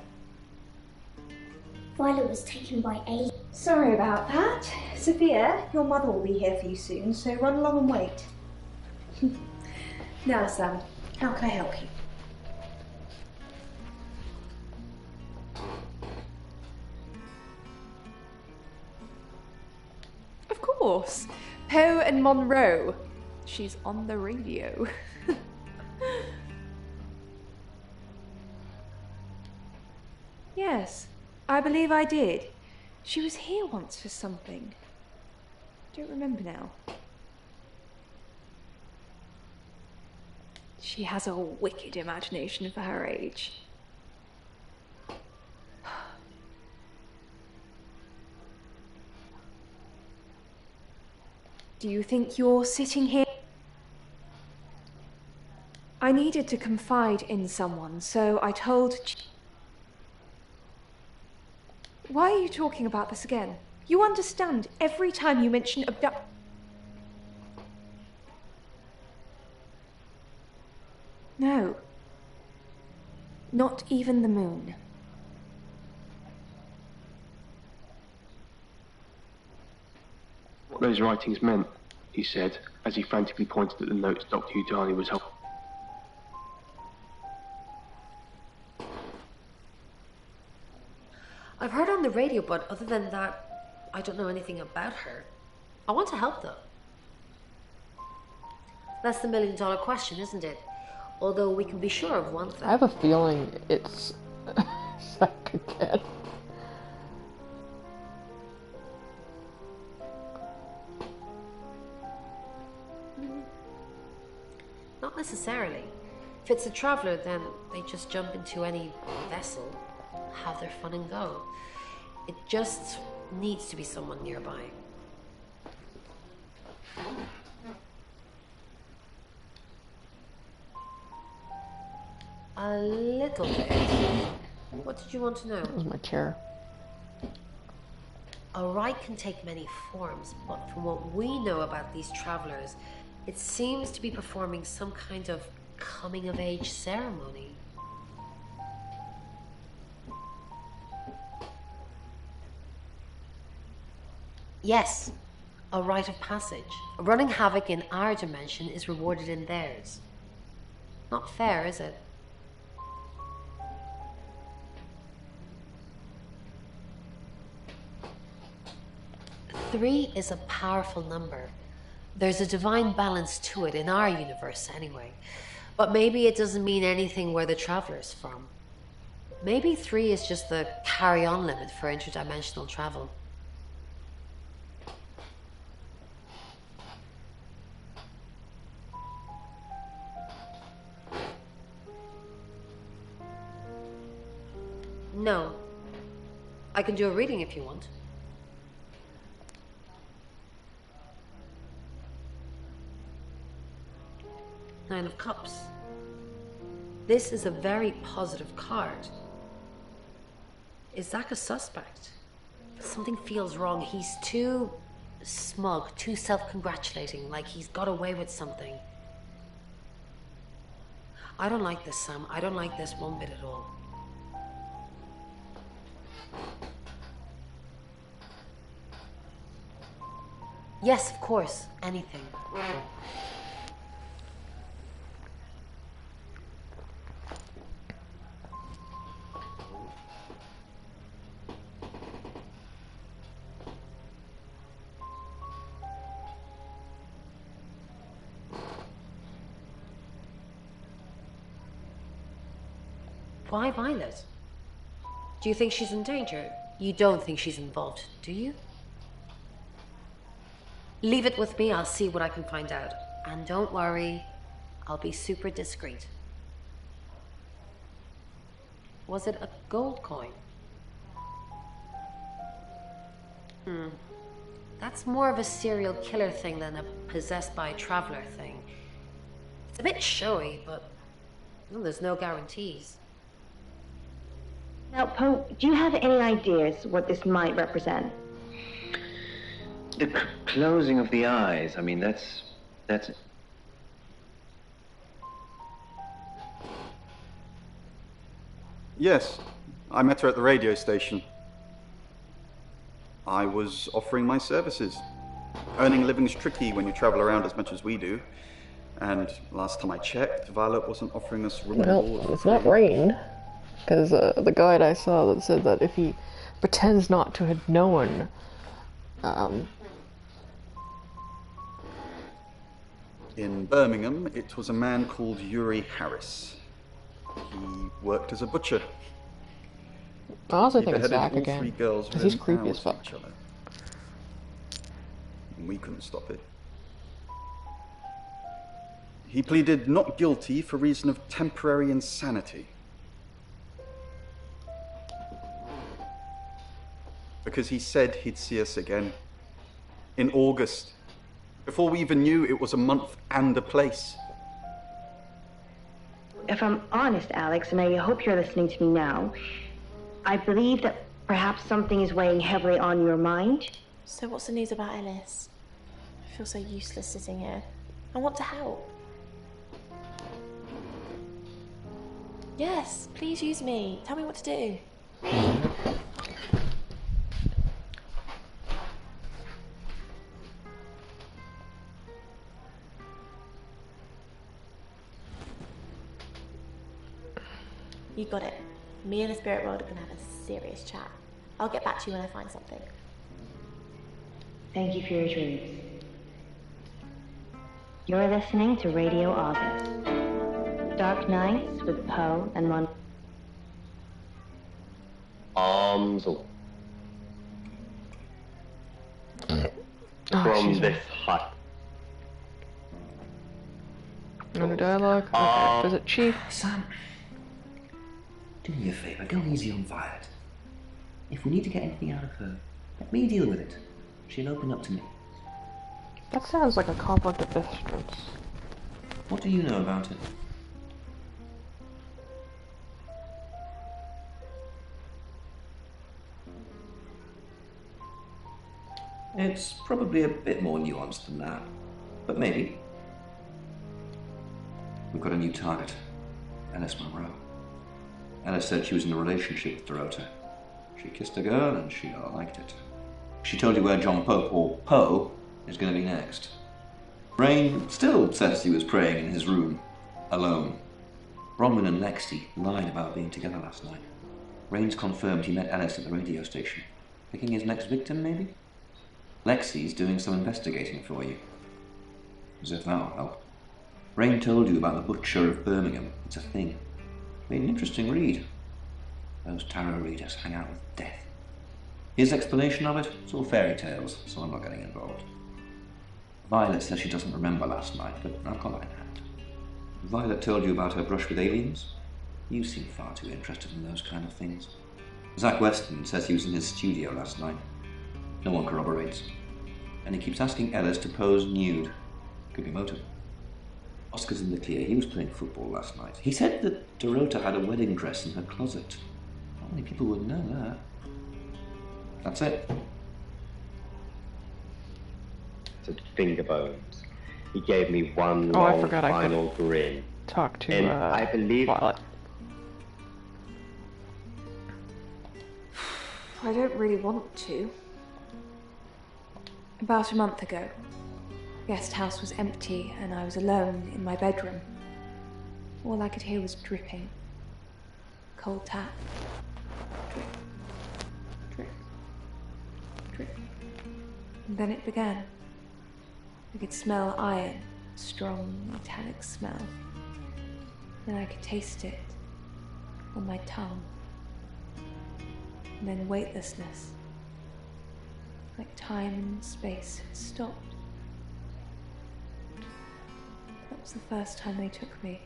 Violet was taken by aliens. Sorry about that. Sophia, your mother will be here for you soon, so run along and wait. Now, Sam, how can I help you? Of course. Poe and Monroe. She's on the radio. Yes, I believe I did. She was here once for something. Don't remember now. She has a wicked imagination for her age. Do you think you're sitting here? I needed to confide in someone, so I told... Why are you talking about this again? You understand every time you mention abduct... No. Not even the moon. What those writings meant, he said, as he frantically pointed at the notes Dr. Utani was helping. I've heard on the radio, but other than that, I don't know anything about her. I want to help, though. That's the million-dollar question, isn't it? Although we can be sure of one thing. I have a feeling it's Zach again. Not necessarily. If it's a traveler, then they just jump into any vessel, have their fun and go. It just needs to be someone nearby. A little bit. What did you want to know? That was my chair. A rite can take many forms, but from what we know about these travelers, it seems to be performing some kind of coming-of-age ceremony. Yes, a rite of passage. Running havoc in our dimension is rewarded in theirs. Not fair, is it? Three is a powerful number. There's a divine balance to it in our universe anyway. But maybe it doesn't mean anything where the traveler's from. Maybe 3 is just the carry-on limit for interdimensional travel. No. I can do a reading if you want. Nine of Cups. This is a very positive card. Is Zach a suspect? Something feels wrong. He's too smug, too self-congratulating, like he's got away with something. I don't like this, Sam. I don't like this one bit at all. Yes, of course. Anything. Why Violet? Do you think she's in danger? You don't think she's involved, do you? Leave it with me, I'll see what I can find out. And don't worry, I'll be super discreet. Was it a gold coin? That's more of a serial killer thing than a possessed by a traveler thing. It's a bit showy, but well, there's no guarantees. Now, Poe, do you have any ideas what this might represent? The closing of the eyes, I mean, that's... Yes, I met her at the radio station. I was offering my services. Earning a living's tricky when you travel around as much as we do. And last time I checked, Violet wasn't offering us room and board. Well, it's not Rain, because the guide I saw that said that if he pretends not to have known, in Birmingham, it was a man called Yuri Harris. He worked as a butcher. I also He think it's beheaded Zach all again, three girls because he's within creepy as hours fuck. of each other. And we couldn't stop it. He pleaded not guilty for reason of temporary insanity. Because he said he'd see us again. In August. Before we even knew it was a month and a place. If I'm honest, Alex, and I hope you're listening to me now, I believe that perhaps something is weighing heavily on your mind. So what's the news about Ellis? I feel so useless sitting here. I want to help. Yes, please use me. Tell me what to do. You got it. Me and the spirit world are gonna have a serious chat. I'll get back to you when I find something. Thank you for your dreams. You're listening to Radio August. Dark Nights with Poe and Mon... Arms up. From this hut. Under dialogue. Okay. Visit Chief. Sam, do me a favour. Go easy on Violet. If we need to get anything out of her, let me deal with it. She'll open up to me. That sounds like a conflict of interest. What do you know about it? It's probably a bit more nuanced than that, but maybe. We've got a new target, Ellis Monroe. Ellis said she was in a relationship with Dorota. She kissed a girl and she liked it. She told you where John Pope, or Poe, is going to be next. Rain still says he was praying in his room, alone. Bronwyn and Lexi lied about being together last night. Rain's confirmed he met Ellis at the radio station. Picking his next victim, maybe? Lexi's doing some investigating for you. As if that'll help. Rain told you about the Butcher of Birmingham. It's a thing. Made an interesting read. Those tarot readers hang out with death. His explanation of it, it's all fairy tales, so I'm not getting involved. Violet says she doesn't remember last night, but I've got that in hand. Violet told you about her brush with aliens? You seem far too interested in those kind of things. Zach Weston says he was in his studio last night. No one corroborates. And he keeps asking Ellis to pose nude. Could be motive. Oscar's in the clear. He was playing football last night. He said that Dorota had a wedding dress in her closet. Not many people would know that. That's it. Said finger bones. He gave me one long final grin. Talk to and I believe Violet. I don't really want to. About a month ago, guest house was empty and I was alone in my bedroom. All I could hear was dripping. Cold tap. Drip. Drip. Drip. And then it began. I could smell iron, strong metallic smell. Then I could taste it on my tongue. And then weightlessness. Like time and space had stopped. That was the first time they took me.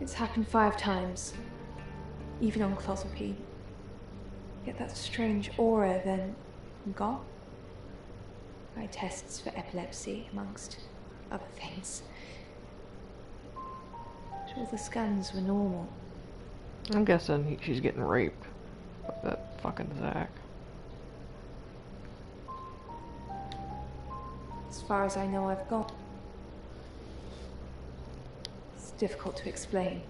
It's happened 5 times, even on clozapine. Get that strange aura, then gone. By tests for epilepsy, amongst other things. But all the scans were normal. I'm guessing she's getting raped by that fucking Zach. As far as I know, I've gone. It's difficult to explain.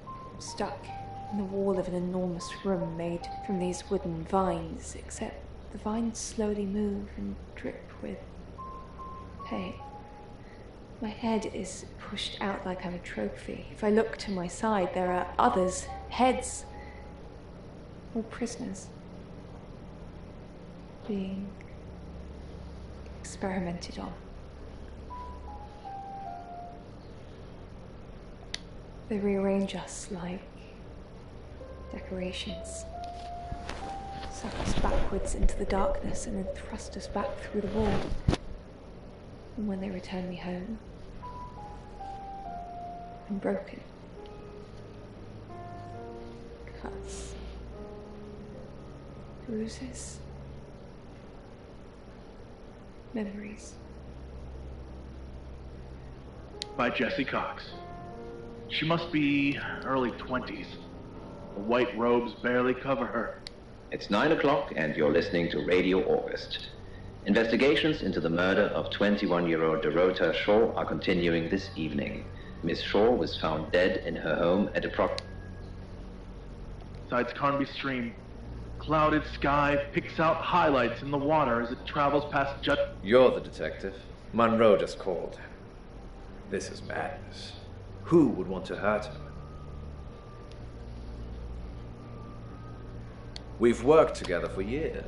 I'm stuck in the wall of an enormous room made from these wooden vines, except the vines slowly move and drip with pain. My head is pushed out like I'm a trophy. If I look to my side, there are others, heads, all prisoners, being experimented on. They rearrange us like decorations, suck us backwards into the darkness and then thrust us back through the wall. And when they return me home, I'm broken. Cuts. Bruises. Memories. By Jessie Cox. She must be early 20s. The white robes barely cover her. It's 9 o'clock and you're listening to Radio August. Investigations into the murder of 21-year-old Dorota Shaw are continuing this evening. Miss Shaw was found dead in her home at Besides Carnby Stream, clouded sky picks out highlights in the water as it travels past You're the detective. Monroe just called. This is madness. Who would want to hurt her? We've worked together for years.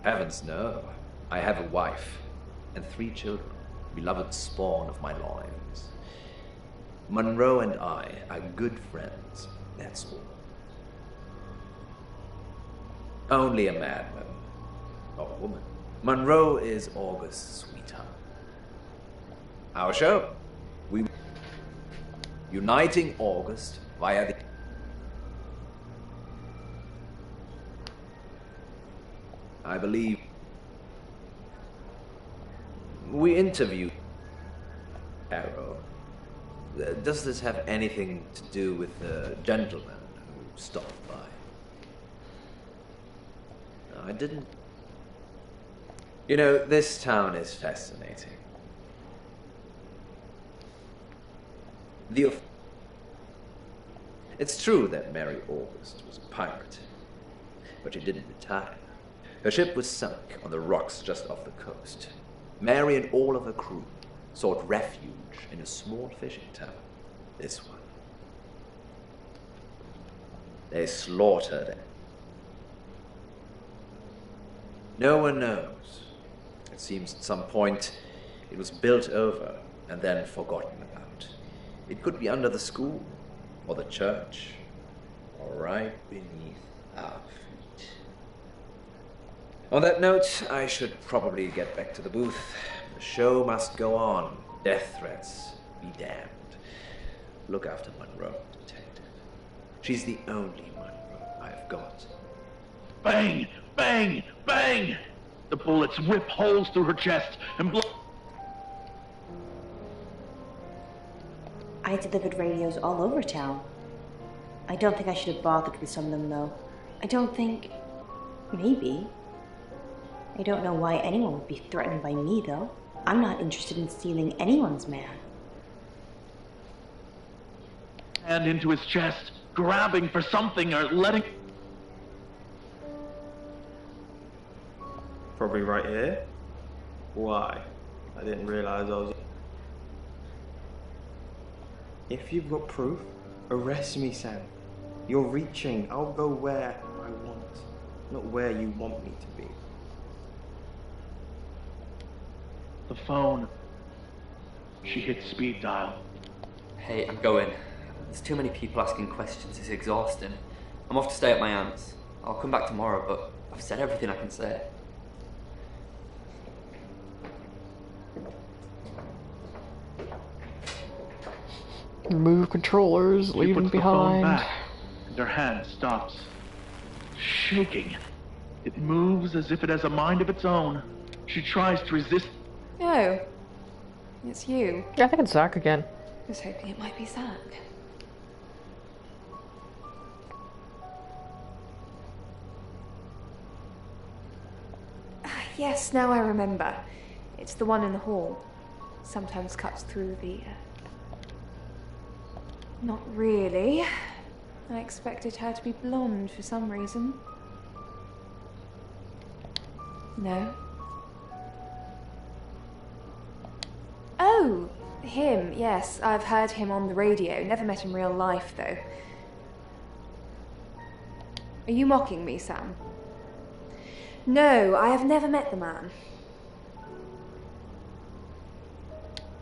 Heavens, no. I have a wife and 3 children, beloved spawn of my loins. Monroe and I are good friends, that's all. Only a madman, or a woman. Monroe is August's sweetheart. Our show, we uniting August via the I believe we interviewed Arrow. Does this have anything to do with the gentleman who stopped by? No, I didn't. You know, this town is fascinating. It's true that Mary August was a pirate, but she didn't retire. Her ship was sunk on the rocks just off the coast. Mary and all of her crew sought refuge in a small fishing town, this one. They slaughtered it. No one knows. It seems at some point it was built over and then forgotten about. It could be under the school, or the church, or right beneath our feet. On that note, I should probably get back to the booth. The show must go on. Death threats be damned. Look after Monroe, detective. She's the only Monroe I've got. Bang! Bang! Bang! The bullets whip holes through her chest and blow. I delivered radios all over town. I don't think I should have bothered with some of them, though. I don't think... Maybe. I don't know why anyone would be threatened by me, though. I'm not interested in stealing anyone's man. Hand into his chest, grabbing for something or letting... Probably right here. Why? I didn't realize I was... If you've got proof, arrest me, Sam. You're reaching. I'll go where I want, not where you want me to be. The phone. She hit speed dial. Hey, I'm going. There's too many people asking questions. It's exhausting. I'm off to stay at my aunt's. I'll come back tomorrow, but I've said everything I can say. Remove controllers, leave them behind. Phone back, and her hand stops. Shaking. It moves as if it has a mind of its own. She tries to resist. Oh, it's you. Yeah, I think it's Zach again. I was hoping it might be Zach. Yes, now I remember. It's the one in the hall. Sometimes cuts through the... Not really. I expected her to be blonde for some reason. No. Oh, him, yes. I've heard him on the radio. Never met in real life, though. Are you mocking me, Sam? No, I have never met the man.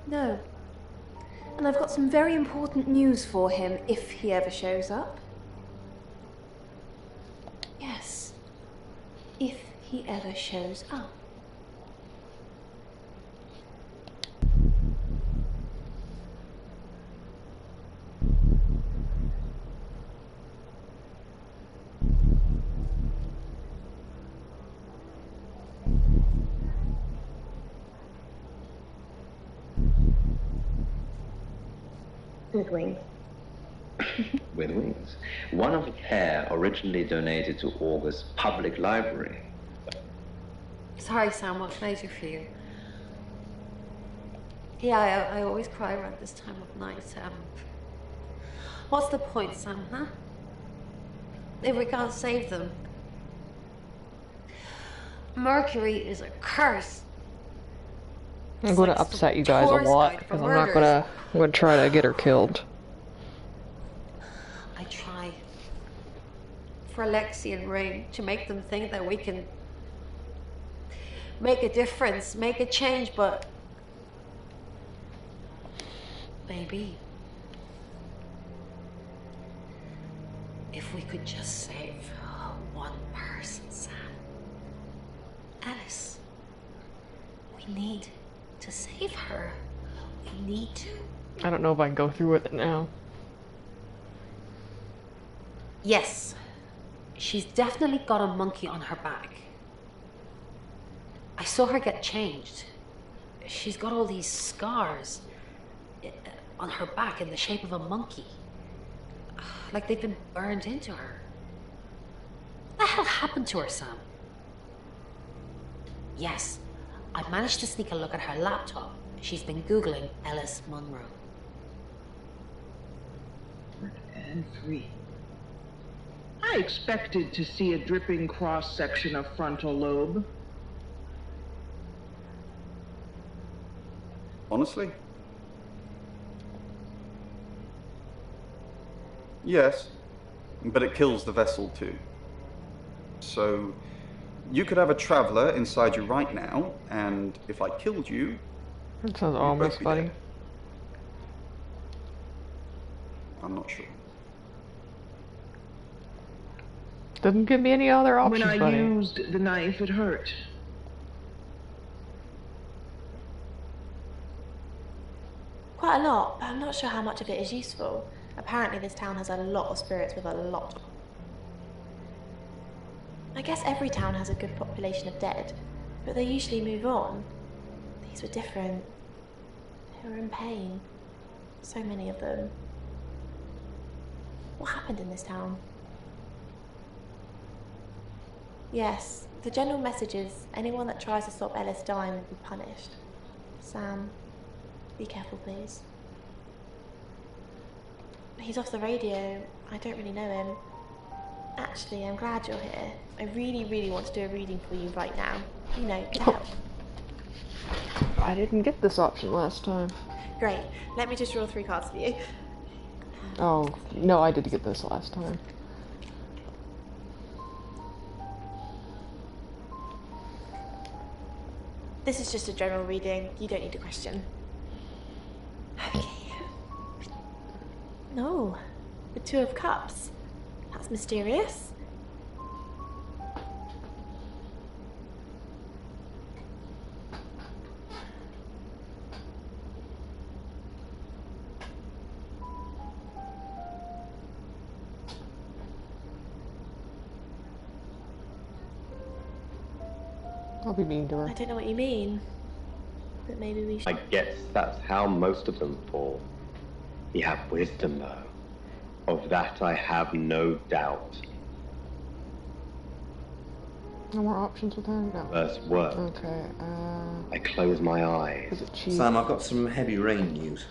No. And I've got some very important news for him if he ever shows up. Yes. If he ever shows up. With wings. With wings. One of a pair originally donated to August's public library. Sorry, Sam, what can I do for you? Yeah, I always cry around this time of night. What's the point, Sam, huh? If we can't save them. Mercury is a curse. I'm going to upset you guys a lot because I'm not going to try to get her killed. I try for Alexi and Ray to make them think that we can make a difference, make a change, but maybe if we could just save one person, Sam. Alice, we need to save her. We need to. I don't know if I can go through with it now. Yes, she's definitely got a monkey on her back. I saw her get changed. She's got all these scars on her back in the shape of a monkey. Like they've been burned into her. What the hell happened to her, Sam? Yes, I managed to sneak a look at her laptop. She's been Googling Ellis Munro. And 3. I expected to see a dripping cross-section of frontal lobe. Honestly? Yes, but it kills the vessel too. So, you could have a traveler inside you right now, and if I killed you... That sounds almost funny. I'm not sure. Doesn't give me any other options, When I buddy. used the knife, it hurt. Quite a lot, but I'm not sure how much of it is useful. Apparently this town has a lot of spirits with a lot. I guess every town has a good population of dead, but they usually move on. These were different. They were in pain. So many of them. What happened in this town? Yes, the general message is anyone that tries to stop Ellis dying will be punished. Sam, be careful, please. He's off the radio. I don't really know him. Actually, I'm glad you're here. I really, really want to do a reading for you right now. You know, to help. I didn't get this option last time. Great. Let me just draw 3 cards for you. Oh, no, I did get this last time. This is just a general reading. You don't need a question. Okay. No. The 2 of Cups. That's mysterious. I'll be mean to her. I don't know what you mean, but maybe we should. I guess that's how most of them fall. You have wisdom, though. Of that I have no doubt. No more options with her? No. First word. Okay, I close my eyes. Is it cheese? Sam, I've got some heavy rain news.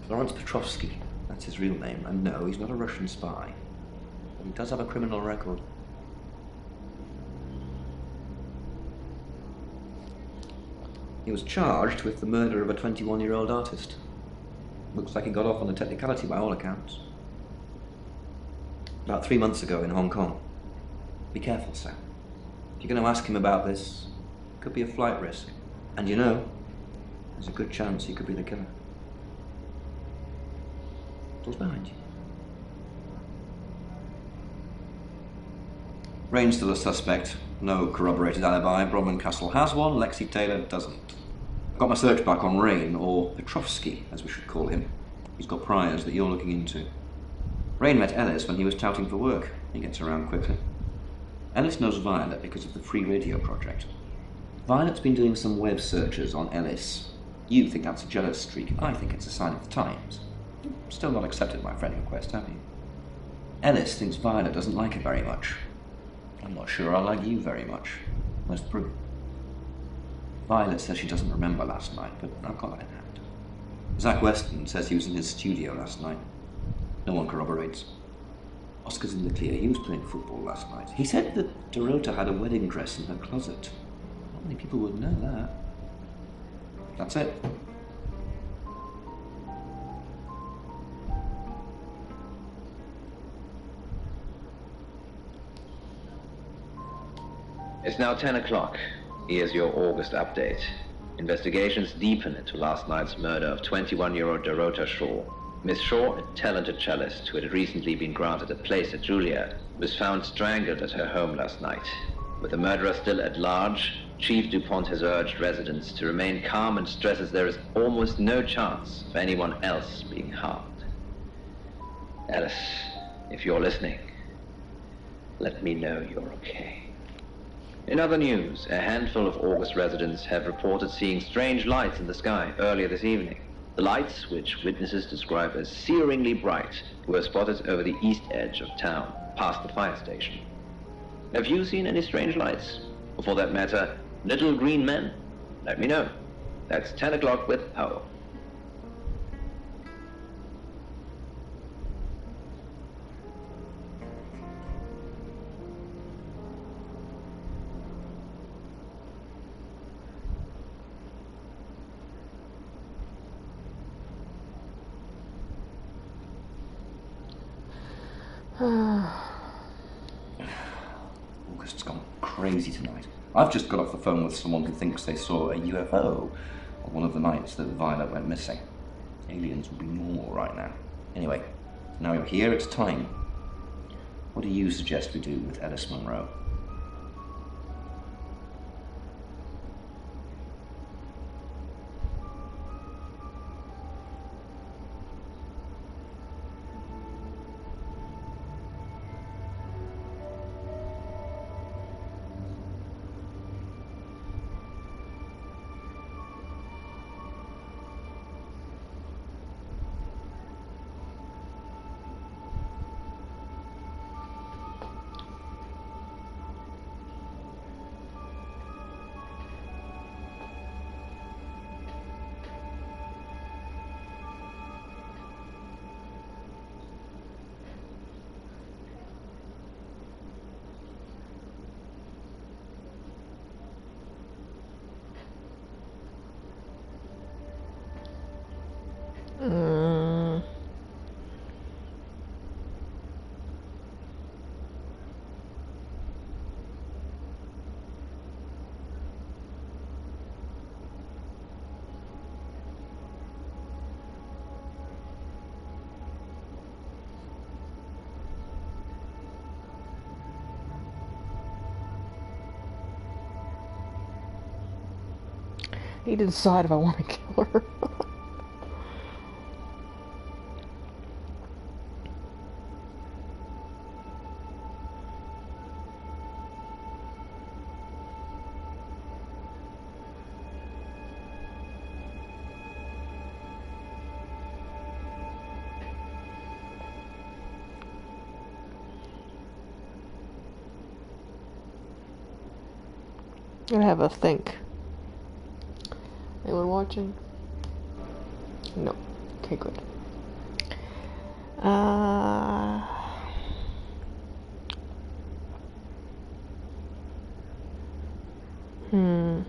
Florence Petrovsky, that's his real name, and no, he's not a Russian spy. But he does have a criminal record. He was charged with the murder of a 21-year-old artist. Looks like he got off on a technicality by all accounts. About 3 months ago in Hong Kong. Be careful, Sam. If you're going to ask him about this, it could be a flight risk. And you know, there's a good chance he could be the killer. Door's behind you. Rain's still a suspect. No corroborated alibi. Bronwyn Castle has one, Lexi Taylor doesn't. I've got my search back on Rain, or Petrovsky, as we should call him. He's got priors that you're looking into. Rain met Ellis when he was touting for work. He gets around quickly. Ellis knows Violet because of the free radio project. Violet's been doing some web searches on Ellis. You think that's a jealous streak. I think it's a sign of the times. Still not accepted my friend request, have you? Ellis thinks Violet doesn't like her very much. I'm not sure I like you very much. Where's the proof? Violet says she doesn't remember last night, but I've got that in hand. Zach Weston says he was in his studio last night. No one corroborates. Oscar's in the clear. He was playing football last night. He said that Dorota had a wedding dress in her closet. Not many people would know that. That's it. It's now 10 o'clock. Here's your August update. Investigations deepen into last night's murder of 21-year-old Dorota Shaw. Miss Shaw, a talented cellist who had recently been granted a place at Juilliard, was found strangled at her home last night. With the murderer still at large, Chief DuPont has urged residents to remain calm and stresses there is almost no chance of anyone else being harmed. Alice, if you're listening, let me know you're okay. In other news, a handful of August residents have reported seeing strange lights in the sky earlier this evening. The lights, which witnesses describe as searingly bright, were spotted over the east edge of town, past the fire station. Have you seen any strange lights? Or for that matter, little green men? Let me know. That's 10 o'clock with Ho. August's gone crazy tonight. I've just got off the phone with someone who thinks they saw a UFO on one of the nights that Violet went missing. Aliens would be normal right now. Anyway, now you're here, it's time. What do you suggest we do with Ellis Monroe? I need to decide if I want to kill her. I have a think. Anyone watching? No. Okay, good. Hmm.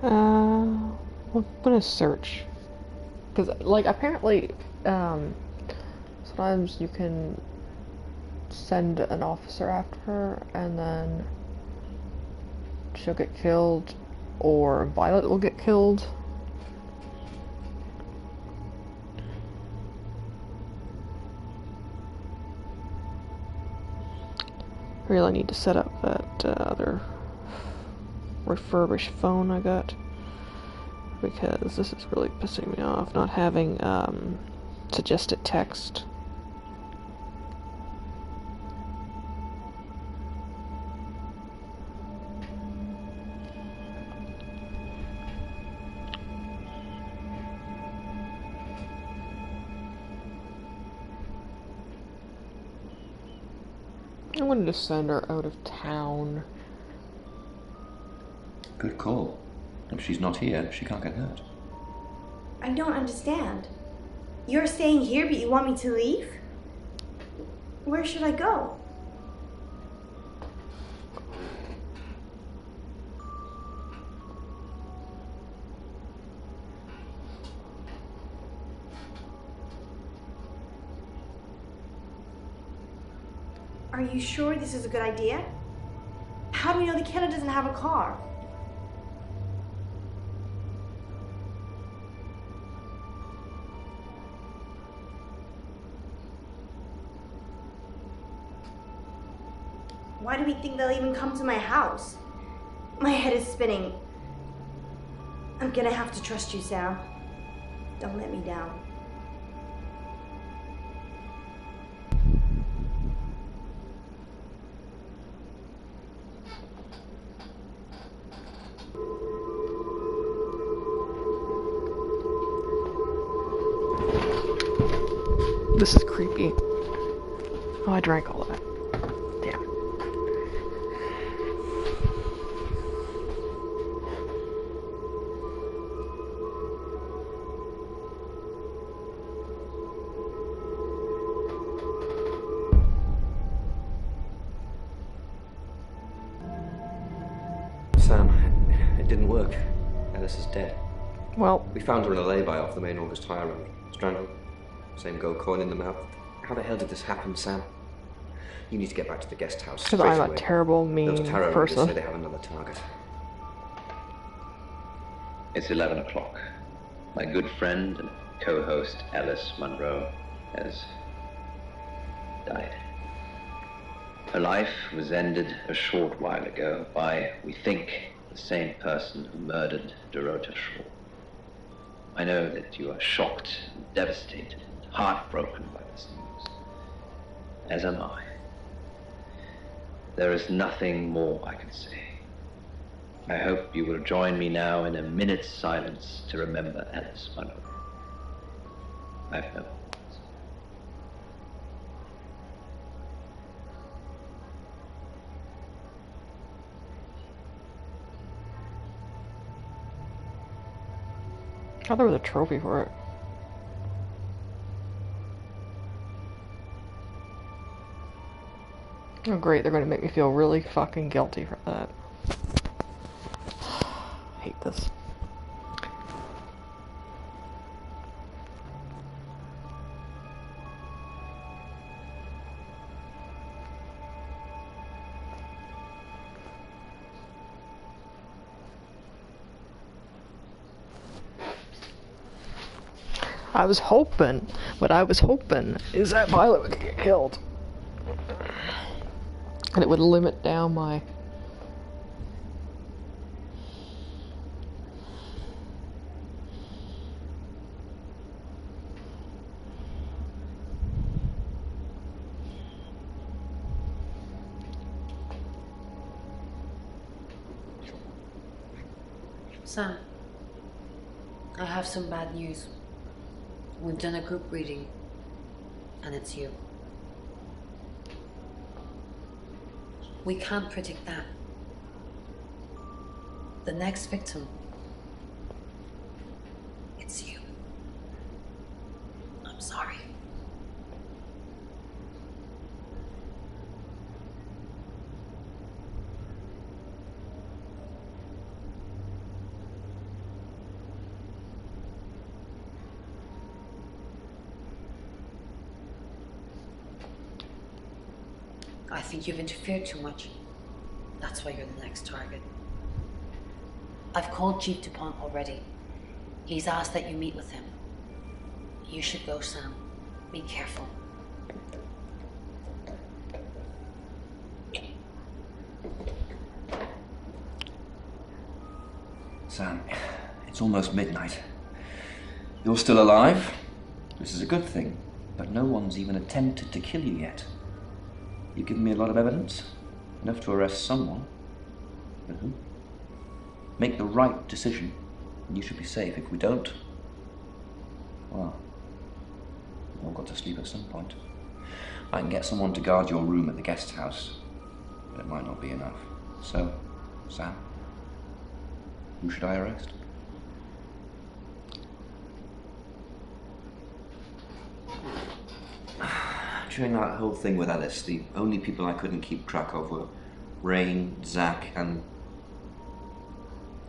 I'm gonna search. Because, like, apparently, sometimes you can send an officer after her, and then she'll get killed, or Violet will get killed. I really need to set up that other refurbished phone I got, because this is really pissing me off, not having suggested text. I wanted to send her out of town. Good call. If she's not here, she can't get hurt. I don't understand. You're staying here, but you want me to leave? Where should I go? Are you sure this is a good idea? How do we know the killer doesn't have a car? Why do we think they'll even come to my house? My head is spinning. I'm gonna have to trust you, Sam. Don't let me down. This is creepy. Oh, I drank all that. Damn. Sam, it didn't work. Alice is dead. Well, we found her in a lay-by off the main August High Road. Strangled. Same gold coin in the mouth. How the hell did this happen, Sam? You need to get back to the guest house. Because I'm a terrible, mean person. Say they have another target. It's 11 o'clock. My good friend and co-host Alice Munro has died. Her life was ended a short while ago by, we think, the same person who murdered Dorota Shaw. I know that you are shocked, and devastated, and heartbroken by this news. As am I. There is nothing more I can say. I hope you will join me now in a minute's silence to remember Alice Munro. I've no words. I thought there was a trophy for it. Oh great, they're going to make me feel really fucking guilty for that. I hate this. I was hoping, what I was hoping is that Violet would get killed. And it would limit down my... Sam, I have some bad news. We've done a group reading, and it's you. We can't predict that. The next victim, it's you. I'm sorry. I think you've interfered too much. That's why you're the next target. I've called Chief DuPont already. He's asked that you meet with him. You should go, Sam. Be careful. Sam, it's almost midnight. You're still alive. This is a good thing, but no one's even attempted to kill you yet. You've given me a lot of evidence, enough to arrest someone. But who? Make the right decision, and you should be safe. If we don't, well, we've all got to sleep at some point. I can get someone to guard your room at the guest house, but it might not be enough. So, Sam, who should I arrest? During that whole thing with Alice, the only people I couldn't keep track of were Rain, Zach, and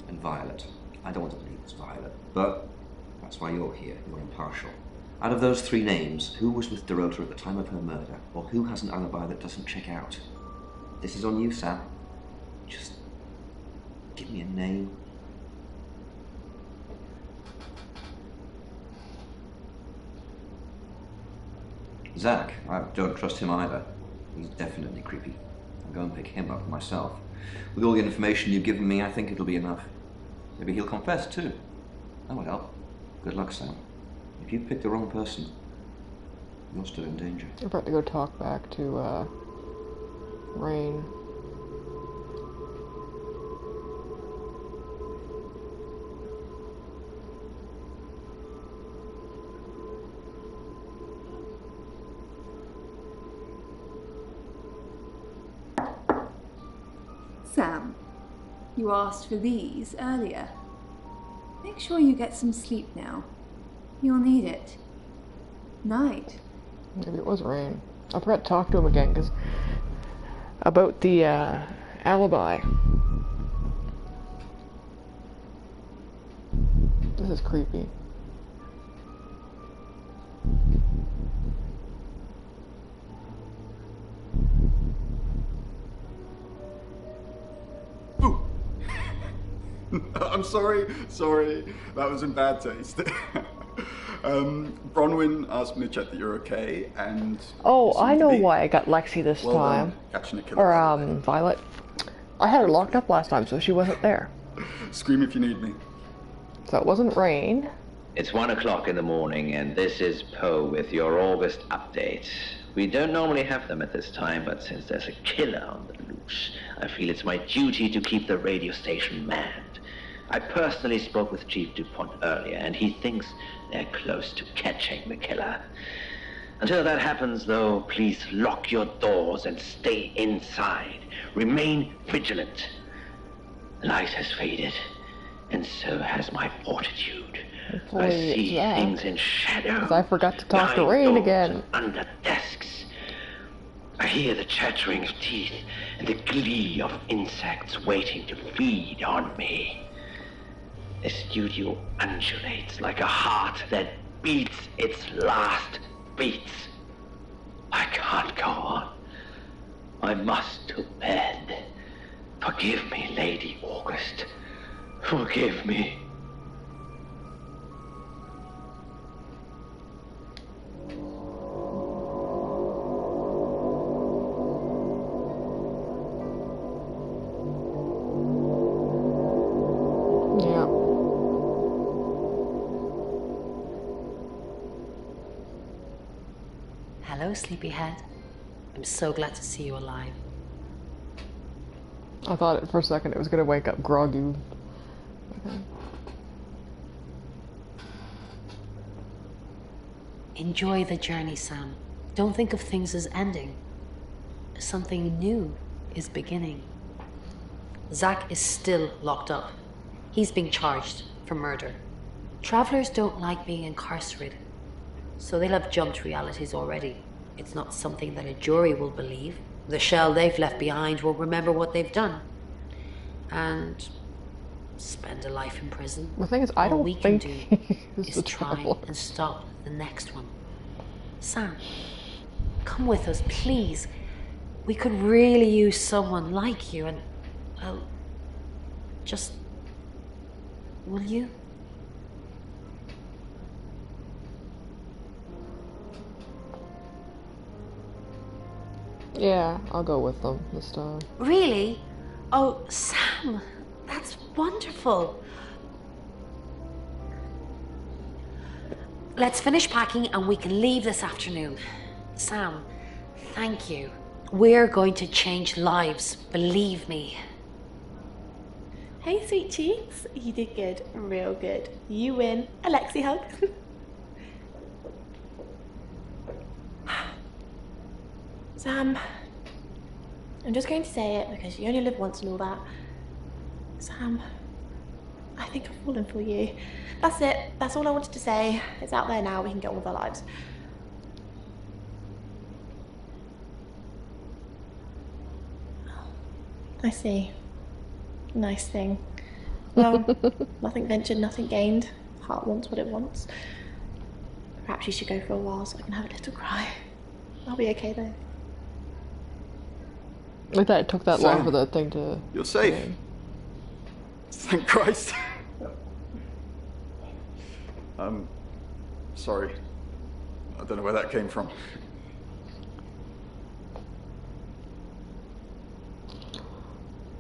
Violet. I don't want to believe it's Violet, but that's why you're here. You're impartial. Out of those three names, who was with Dorota at the time of her murder, or who has an alibi that doesn't check out? This is on you, Sam. Just give me a name. Zach, I don't trust him either. He's definitely creepy. I'll go and pick him up myself. With all the information you've given me, I think it'll be enough. Maybe he'll confess too. That would help. Good luck, Sam. If you pick the wrong person, you're still in danger. I'm about to go talk back to, Rain. Sam, you asked for these earlier. Make sure you get some sleep now. You'll need it. Night. Maybe it was Rain. I forgot to talk to him again, because about the, alibi. This is creepy. I'm sorry, that was in bad taste. Bronwyn asked me to check that you're okay, and... Oh, I know why I got Lexi this well time. Catching a killer. Or, Violet. I had her locked up last time, so she wasn't there. Scream if you need me. So it wasn't Rain. It's 1 o'clock in the morning, and this is Poe with your August update. We don't normally have them at this time, but since there's a killer on the loose, I feel it's my duty to keep the radio station manned. I personally spoke with Chief DuPont earlier, and he thinks they're close to catching the killer. Until that happens, though, please lock your doors and stay inside. Remain vigilant. The light has faded, and so has my fortitude. Hopefully I see it's things in shadow. 'Cause I forgot to talk to Rain again. Under desks. I hear the chattering of teeth and the glee of insects waiting to feed on me. The studio undulates like a heart that beats its last beats. I can't go on. I must to bed. Forgive me, Lady August. Forgive me. Hello, sleepyhead. I'm so glad to see you alive. I thought for a second it was gonna wake up groggy. Okay. Enjoy the journey, Sam. Don't think of things as ending. Something new is beginning. Zach is still locked up. He's being charged for murder. Travelers don't like being incarcerated, so they'll have jumped realities already. It's not something that a jury will believe. The shell they've left behind will remember what they've done and spend a life in prison. The thing is, I don't think is try and stop the next one. Sam, come with us, please. We could really use someone like you, and well, just will you? Yeah, I'll go with them this time. Really? Oh, Sam, that's wonderful. Let's finish packing and we can leave this afternoon. Sam, thank you. We're going to change lives, believe me. Hey, sweet cheeks. You did good. Real good. You win. Alexi hug. Sam, I'm just going to say it because you only live once and all that. Sam, I think I've fallen for you. That's it. That's all I wanted to say. It's out there now. We can get on with our lives. I see. Nice thing. Well, nothing ventured, nothing gained. Heart wants what it wants. Perhaps you should go for a while so I can have a little cry. I'll be okay though. I thought it took that long for the thing to... You're safe. Thank Christ. I'm sorry. I don't know where that came from.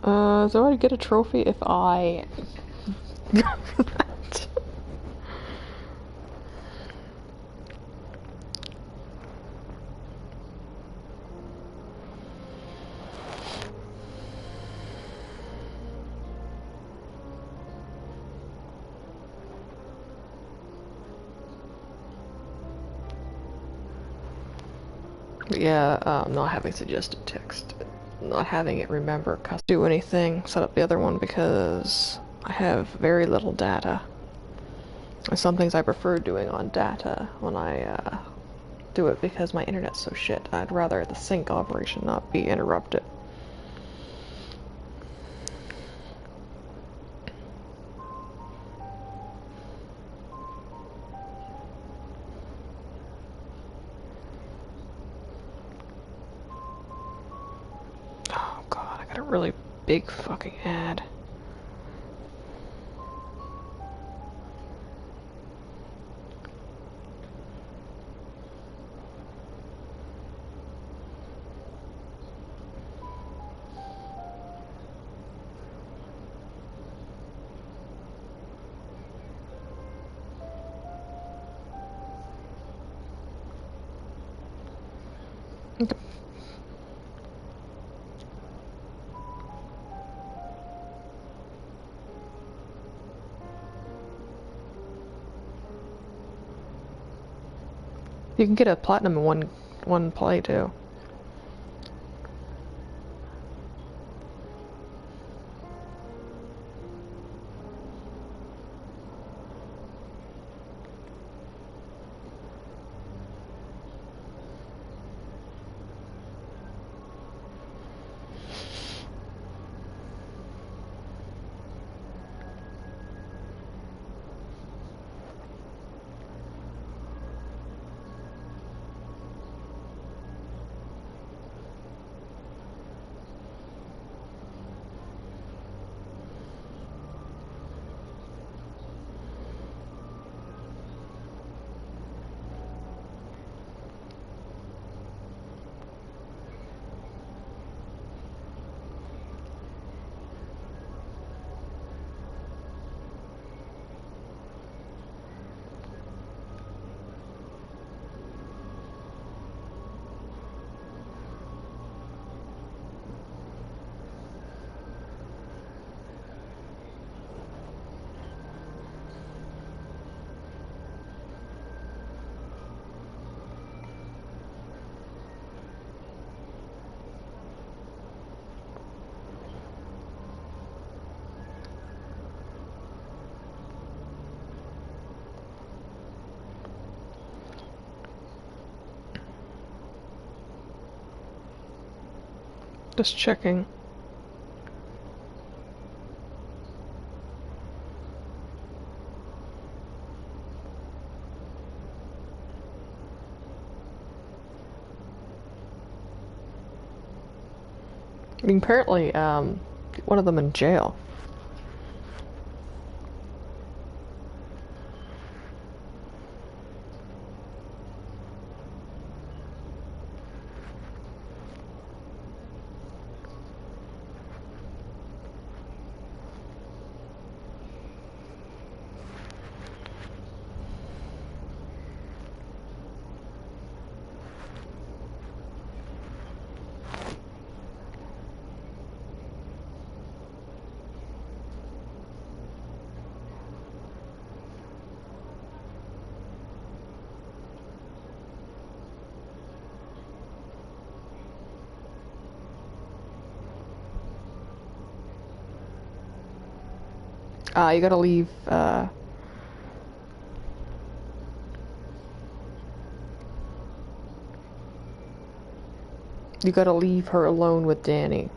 So I'd get a trophy if I... Yeah, not having suggested text, not having it remember do anything, set up the other one because I have very little data. There's some things I prefer doing on data when I do it because my internet's so shit. I'd rather the sync operation not be interrupted. Oh god, I got a really big fucking ad. Okay. You can get a platinum in one play too. Just checking. I mean, apparently, one of them in jail. You gotta leave, you gotta leave her alone with Danny.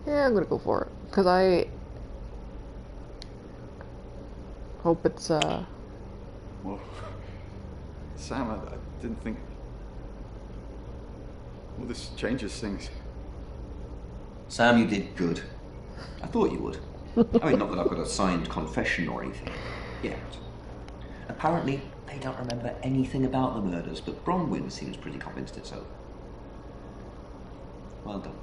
Yeah, I'm gonna go for it. Because I hope it's, Well, Sam, I didn't think... Well, this changes things. Sam, you did good. I thought you would. I mean, not that I've got a signed confession or anything yet. Apparently, they don't remember anything about the murders, but Bronwyn seems pretty convinced it's over. Well done.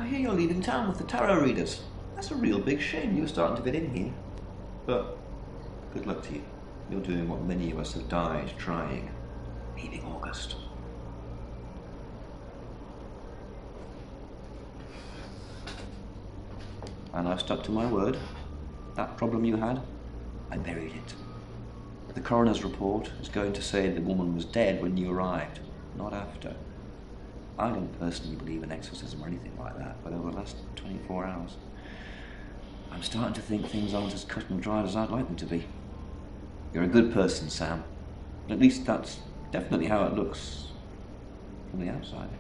I hear you're leaving town with the tarot readers. That's a real big shame. You were starting to fit in here. But good luck to you. You're doing what many of us have died trying. Leaving August. And I've stuck to my word. That problem you had, I buried it. The coroner's report is going to say the woman was dead when you arrived, not after. I don't personally believe in exorcism or anything like that, but over the last 24 hours, I'm starting to think things aren't as cut and dried as I'd like them to be. You're a good person, Sam. At least that's definitely how it looks from the outside.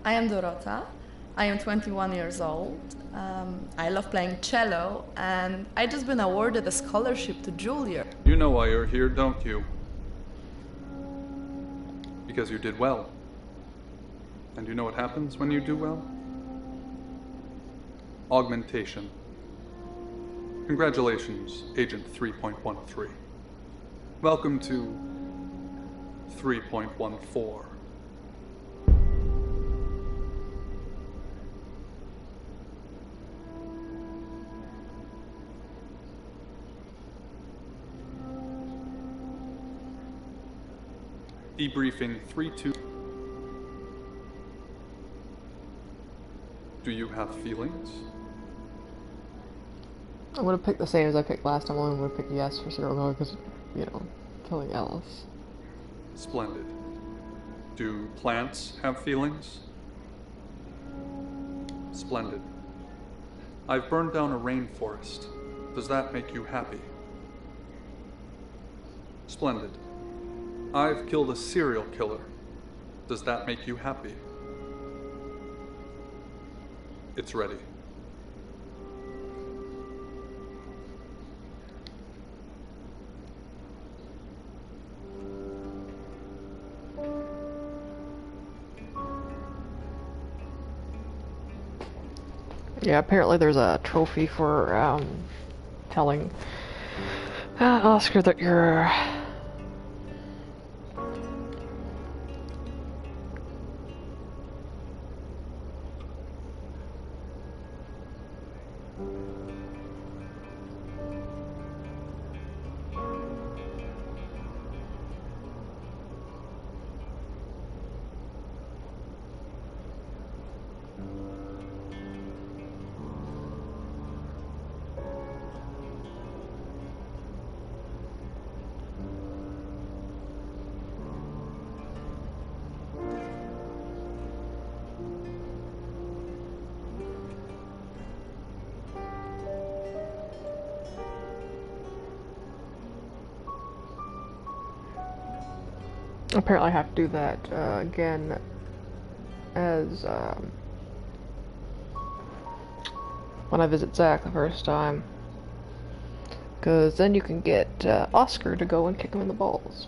I am Dorota. I am 21 years old. I love playing cello, and I just been awarded a scholarship to Juilliard. You know why you're here, don't you? Because you did well. And you know what happens when you do well? Augmentation. Congratulations, Agent 3.13. Welcome to 3.14. Debriefing 3-2. Do you have feelings? I'm gonna pick the same as I picked last time. I'm gonna pick yes for Cyril because, you know, killing Alice. Splendid. Do plants have feelings? Splendid. I've burned down a rainforest. Does that make you happy? Splendid. I've killed a serial killer. Does that make you happy? It's ready. Yeah, apparently there's a trophy for telling Oscar that you're apparently I have to do that again as when I visit Zach the first time, because then you can get Oscar to go and kick him in the balls.